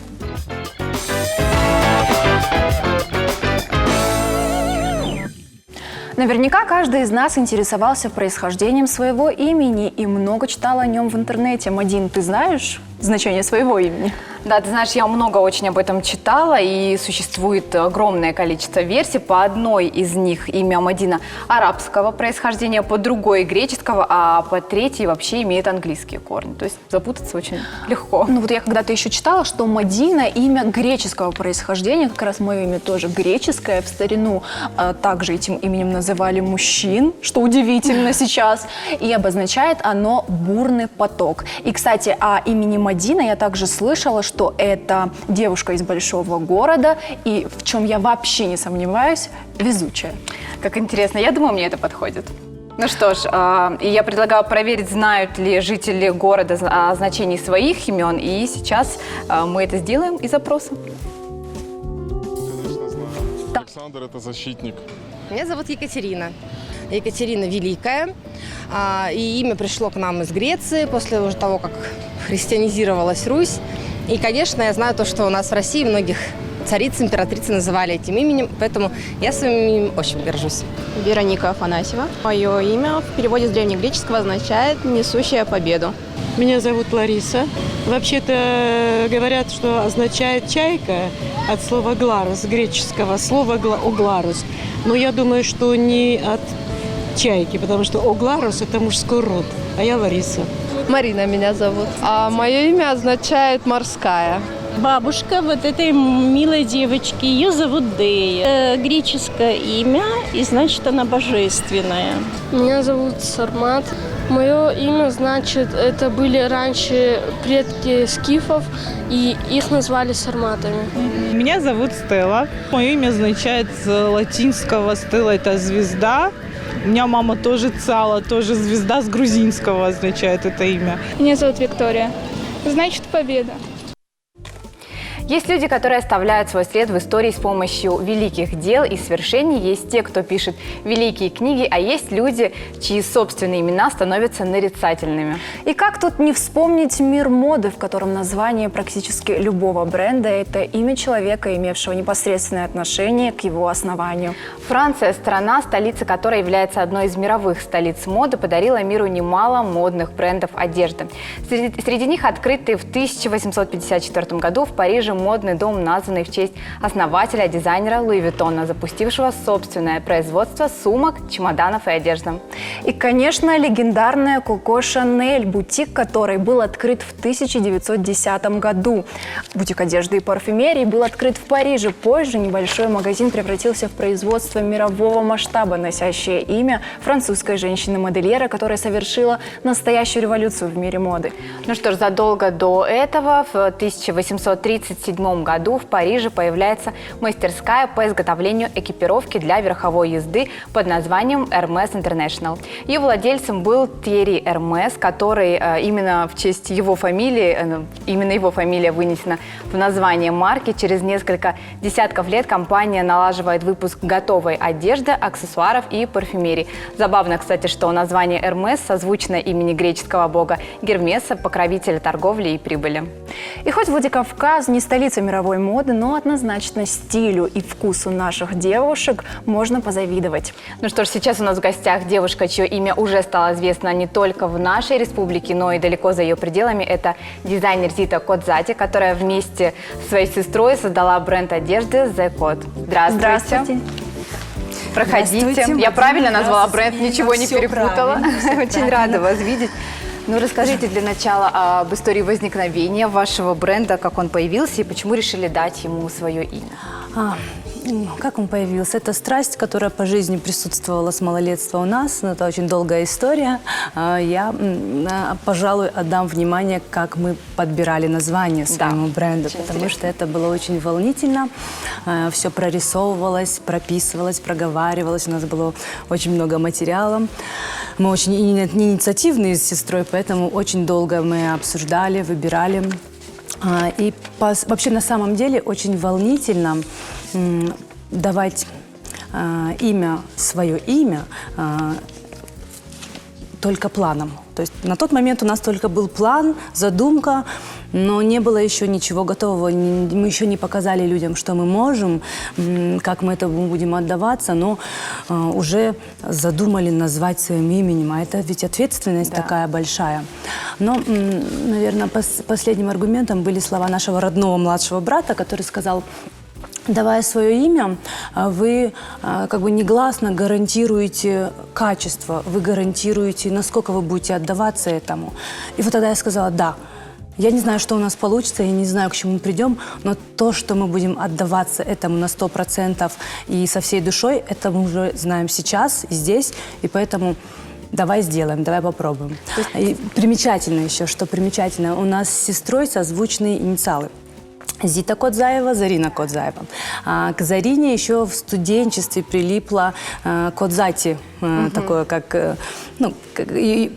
Наверняка каждый из нас интересовался происхождением своего имени и много читал о нем в интернете. Мадин, ты знаешь значение своего имени? Да, ты знаешь, я много очень об этом читала, и существует огромное количество версий. По одной из них имя Мадина арабского происхождения, по другой греческого, а по третьей вообще имеет английские корни. То есть запутаться очень легко. Ну вот я когда-то еще читала, что Мадина имя греческого происхождения, как раз мое имя тоже греческое. В старину также этим именем называли мужчин, что удивительно сейчас. И обозначает оно бурный поток. И, кстати, о имени Мадина я также слышала, что это девушка из большого города, и в чем я вообще не сомневаюсь, везучая. Как интересно, я думаю, мне это подходит. Ну что ж, я предлагаю проверить, знают ли жители города о значении своих имен, и сейчас мы это сделаем из опроса. Конечно, знаю. Александр – это защитник. Меня зовут Екатерина. Екатерина Великая. И имя пришло к нам из Греции после уже того, как христианизировалась Русь. И, конечно, я знаю то, что у нас в России многих цариц, императрицы называли этим именем, поэтому я своим именем очень горжусь. Вероника Афанасьева. Мое имя в переводе с древнегреческого означает «несущая победу». Меня зовут Лариса. Вообще-то говорят, что означает «чайка» от слова «гларус», греческого слова «огларус». Но я думаю, что не от чайки, потому что «огларус» – это мужской род, а я Лариса. Марина меня зовут. А мое имя означает «морская». Бабушка вот этой милой девочки, ее зовут Дея. Греческое имя, и значит она божественная. Меня зовут Сармат. Мое имя, значит, это были раньше предки скифов, и их назвали сарматами. Меня зовут Стелла. Мое имя означает с латинского «стелла» – это звезда. У меня мама тоже Цала, тоже звезда, с грузинского означает это имя. Меня зовут Виктория. Значит, победа. Есть люди, которые оставляют свой след в истории с помощью великих дел и свершений. Есть те, кто пишет великие книги, а есть люди, чьи собственные имена становятся нарицательными. И как тут не вспомнить мир моды, в котором название практически любого бренда – это имя человека, имевшего непосредственное отношение к его основанию. Франция, страна, столица которой является одной из мировых столиц моды, подарила миру немало модных брендов одежды. Среди них открытый в 1854 году в Париже модный дом, названный в честь основателя, дизайнера Луи Виттона, запустившего собственное производство сумок, чемоданов и одежды. И, конечно, легендарная Коко Шанель, бутик который был открыт в 1910 году. Бутик одежды и парфюмерии был открыт в Париже. Позже небольшой магазин превратился в производство мирового масштаба, носящее имя французской женщины-модельера, которая совершила настоящую революцию в мире моды. Ну что ж, задолго до этого, в 1837 году в Париже появляется мастерская по изготовлению экипировки для верховой езды под названием Hermès International. Ее владельцем был Тьерри Эрмес, который именно в честь его фамилии, именно его фамилия вынесена в название марки. Через несколько десятков лет компания налаживает выпуск готовой одежды, аксессуаров и парфюмерии. Забавно, кстати, что название Hermès созвучно имени греческого бога Гермеса, покровителя торговли и прибыли. И хоть Владикавказ не столица мировой моды, но однозначно стилю и вкусу наших девушек можно позавидовать. Ну что ж, сейчас у нас в гостях девушка, чье имя уже стало известно не только в нашей республике, но и далеко за ее пределами. Это дизайнер Зита Кодзати, которая вместе с своей сестрой создала бренд одежды The Code. Здравствуйте. Проходите. Я правильно назвала бренд, ничего не перепутала. Очень рада вас видеть. Ну, расскажите для начала об истории возникновения вашего бренда, как он появился и почему решили дать ему свое имя. Как он появился? Это страсть, которая по жизни присутствовала с малолетства у нас. Это очень долгая история. Я, пожалуй, отдам внимание, как мы подбирали название своему бренду, потому что это было очень волнительно. Все прорисовывалось, прописывалось, проговаривалось. У нас было очень много материала. Мы очень инициативные с сестрой, поэтому очень долго мы обсуждали, выбирали. И вообще на самом деле очень волнительно давать свое имя только планом. То есть на тот момент у нас только был план, задумка, но не было еще ничего готового. Мы еще не показали людям, что мы можем, как мы этому будем отдаваться, но уже задумали назвать своим именем. А это ведь ответственность такая большая. Но, наверное, последним аргументом были слова нашего родного младшего брата, который сказал: давая свое имя, вы как бы негласно гарантируете качество, вы гарантируете, насколько вы будете отдаваться этому. И вот тогда я сказала: да, я не знаю, что у нас получится, я не знаю, к чему мы придем, но то, что мы будем отдаваться этому на 100% и со всей душой, это мы уже знаем сейчас и здесь, и поэтому давай сделаем, давай попробуем. И примечательно еще, что примечательно, у нас с сестрой созвучные инициалы. Зита Кодзаева, Зарина Кодзаева. К Зарине еще в студенчестве прилипло Кодзати, такое как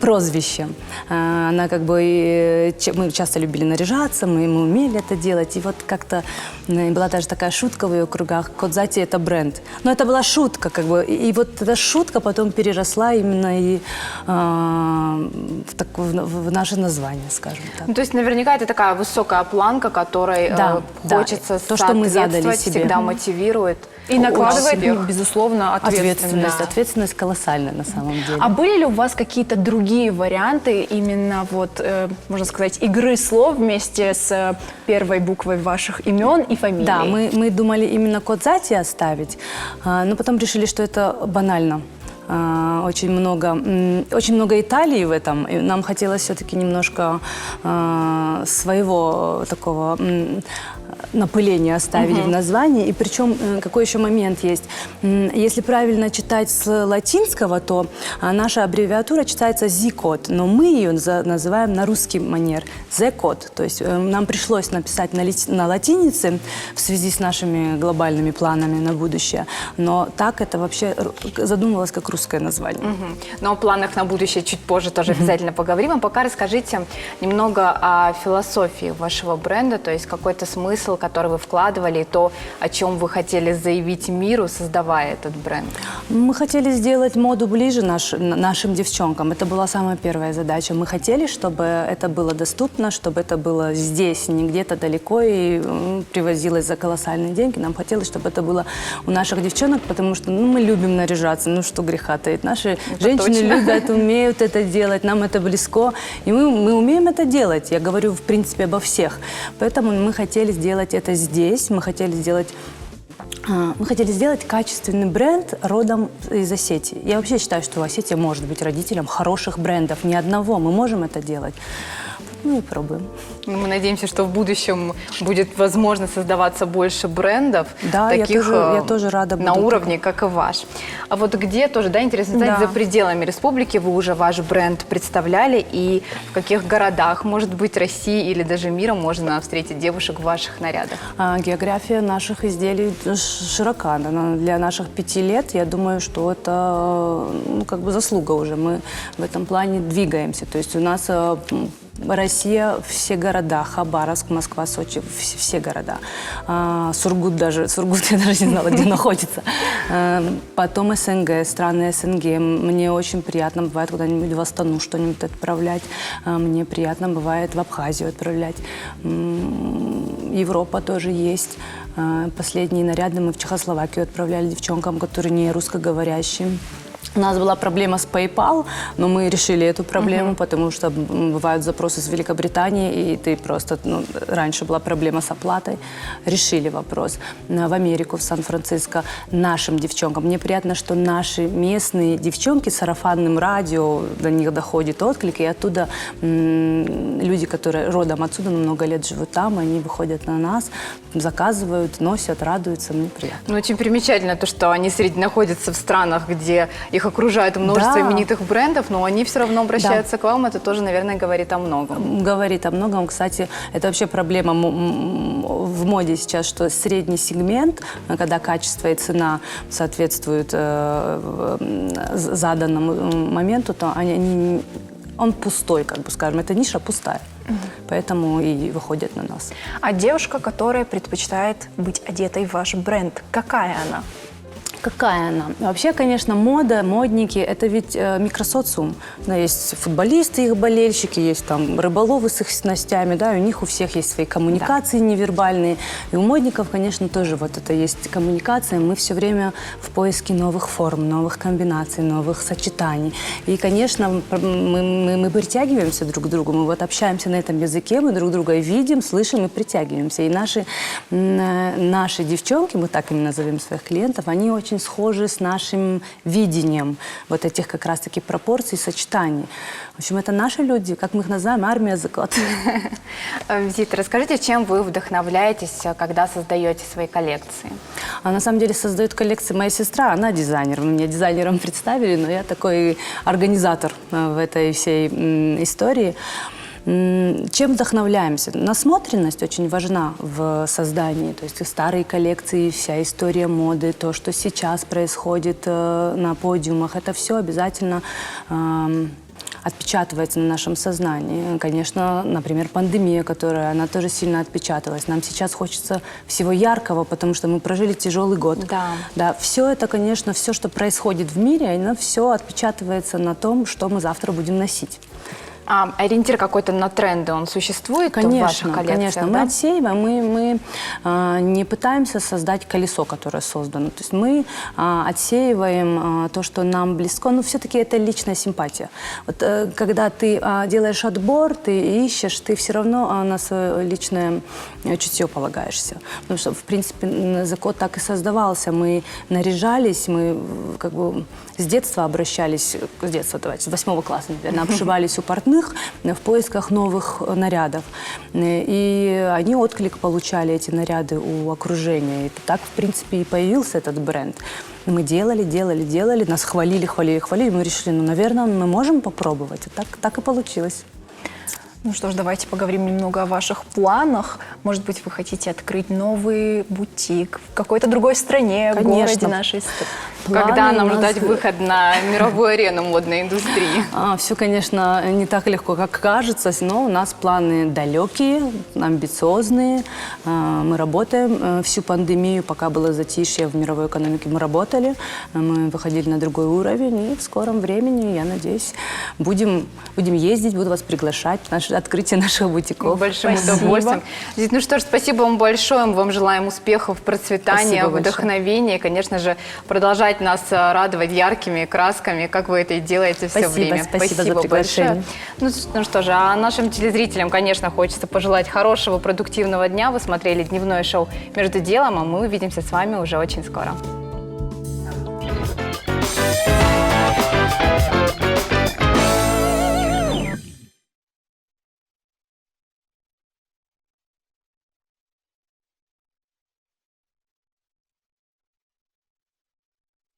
прозвище. Она как бы, мы часто любили наряжаться, мы умели это делать. И вот как-то была даже такая шутка в ее кругах: Кодзати — это бренд. Но это была шутка, как бы. И вот эта шутка потом переросла именно и в наше название, скажем так. Ну, то есть наверняка это такая высокая планка, которой хочется то, что мы задали себе, всегда мотивирует. И накладывает, безусловно, ответственность. Ответственность колоссальная на самом деле. А были ли у вас какие-то другие варианты именно, можно сказать, игры слов вместе с первой буквой ваших имен и фамилий? Да, мы думали именно Кодзати оставить, но потом решили, что это банально. Очень много Италии в этом, и нам хотелось все-таки немножко своего такого напыления оставили в названии. И причем, какой еще момент есть? Если правильно читать с латинского, то наша аббревиатура читается Z-код, но мы ее называем на русский манер Z-код. То есть нам пришлось написать на латинице в связи с нашими глобальными планами на будущее. Но так это вообще задумывалось как русское название. Но о планах на будущее чуть позже тоже обязательно поговорим. А пока расскажите немного о философии вашего бренда, то есть какой-то смысл, который вы вкладывали, и то, о чем вы хотели заявить миру, создавая этот бренд. Мы хотели сделать моду ближе нашим девчонкам. Это была самая первая задача. Мы хотели, чтобы это было доступно, чтобы это было здесь, не где-то далеко и привозилось за колоссальные деньги. Нам хотелось, чтобы это было у наших девчонок, потому что мы любим наряжаться, что греха таить. Наши женщины любят, умеют это делать, нам это близко, и мы умеем это делать. Я говорю, в принципе, обо всех. Поэтому мы хотели сделать это здесь, мы хотели сделать качественный бренд родом из Осетии. Я вообще считаю, что Осетия может быть родителем хороших брендов, не одного. Мы можем это делать. Ну и пробуем. Мы надеемся, что в будущем будет возможно создаваться больше брендов, таких я тоже рада на уровне, как и ваш. А вот где тоже, интересно знать, за пределами республики вы уже ваш бренд представляли, и в каких городах, может быть, России или даже мира можно встретить девушек в ваших нарядах? География наших изделий широка. Для наших 5 лет, я думаю, что это как бы заслуга уже. Мы в этом плане двигаемся. То есть у нас Россия, все города, Хабаровск, Москва, Сочи, все города. Сургут я даже не знала, где находится. Потом СНГ, страны СНГ. Мне очень приятно бывает куда-нибудь в Астану что-нибудь отправлять. Мне приятно бывает в Абхазию отправлять. Европа тоже есть. Последние наряды мы в Чехословакию отправляли девчонкам, которые не русскоговорящие. У нас была проблема с PayPal, но мы решили эту проблему, потому что бывают запросы с Великобритании, и ты просто, раньше была проблема с оплатой, решили вопрос. В Америку, в Сан-Франциско нашим девчонкам. Мне приятно, что наши местные девчонки с сарафанным радио, до них доходит отклик, и оттуда люди, которые родом отсюда, много лет живут там, они выходят на нас, заказывают, носят, радуются, мне приятно. Ну, очень примечательно то, что они находятся в странах, где их окружает множество именитых брендов, но они все равно обращаются к вам. Это тоже, наверное, говорит о многом. Говорит о многом. Кстати, это вообще проблема в моде сейчас, что средний сегмент, когда качество и цена соответствуют заданному моменту, то он пустой, как бы скажем. Эта ниша пустая. Поэтому и выходят на нас. А девушка, которая предпочитает быть одетой в ваш бренд, какая она? Какая она? Вообще, конечно, мода, модники – это ведь микросоциум. Да, есть футболисты, их болельщики, есть там рыболовы с их снастями, да, и у них у всех есть свои коммуникации невербальные. И у модников, конечно, тоже вот это есть коммуникация. Мы все время в поиске новых форм, новых комбинаций, новых сочетаний. И, конечно, мы притягиваемся друг к другу. Мы вот общаемся на этом языке, мы друг друга видим, слышим и притягиваемся. И наши девчонки, мы так ими назовем своих клиентов, они очень схожи с нашим видением вот этих как раз-таки пропорций, сочетаний. В общем, это наши люди, как мы их называем, армия закот. Зита, расскажите, чем вы вдохновляетесь, когда создаете свои коллекции? На самом деле создает коллекции моя сестра, она дизайнер. Вы меня дизайнером представили, но я такой организатор в этой всей истории. Чем вдохновляемся? Насмотренность очень важна в создании. То есть и старые коллекции, вся история моды, то, что сейчас происходит на подиумах, это все обязательно отпечатывается на нашем сознании. Конечно, например, пандемия, она тоже сильно отпечаталась. Нам сейчас хочется всего яркого, потому что мы прожили тяжелый год. Да, все это, конечно, все, что происходит в мире, оно все отпечатывается на том, что мы завтра будем носить. А ориентир какой-то на тренды, он существует в ваших коллекциях? Конечно, мы отсеиваем, мы не пытаемся создать колесо, которое создано. То есть мы отсеиваем то, что нам близко, но все-таки это личная симпатия. Вот, когда ты делаешь отбор, ты ищешь, ты все равно на свое личное чутье полагаешься. Потому что, в принципе, закон так и создавался. Мы наряжались, мы как бы с детства обращались, с 8 класса, наверное, обшивались у партнеров в поисках новых нарядов. И они отклик получали, эти наряды, у окружения. И так, в принципе, и появился этот бренд. Мы делали, нас хвалили. Мы решили, наверное, мы можем попробовать. И так и получилось. Ну что ж, давайте поговорим немного о ваших планах. Может быть, вы хотите открыть новый бутик в какой-то другой стране, городе нашей страны? Когда нам ждать выход на мировую арену модной индустрии? Все, конечно, не так легко, как кажется, но у нас планы далекие, амбициозные. Мы работаем всю пандемию, пока было затишье в мировой экономике, мы работали, мы выходили на другой уровень, и в скором времени, я надеюсь, будем ездить, буду вас приглашать на открытие наших бутиков. Большим удовольствием. Ну что ж, спасибо вам большое, мы вам желаем успехов, процветания, вдохновения, и, конечно же, продолжать нас радовать яркими красками, как вы это и делаете все время. Спасибо за приглашение. Большое. Ну что же, а нашим телезрителям, конечно, хочется пожелать хорошего, продуктивного дня. Вы смотрели дневное шоу «Между делом», а мы увидимся с вами уже очень скоро.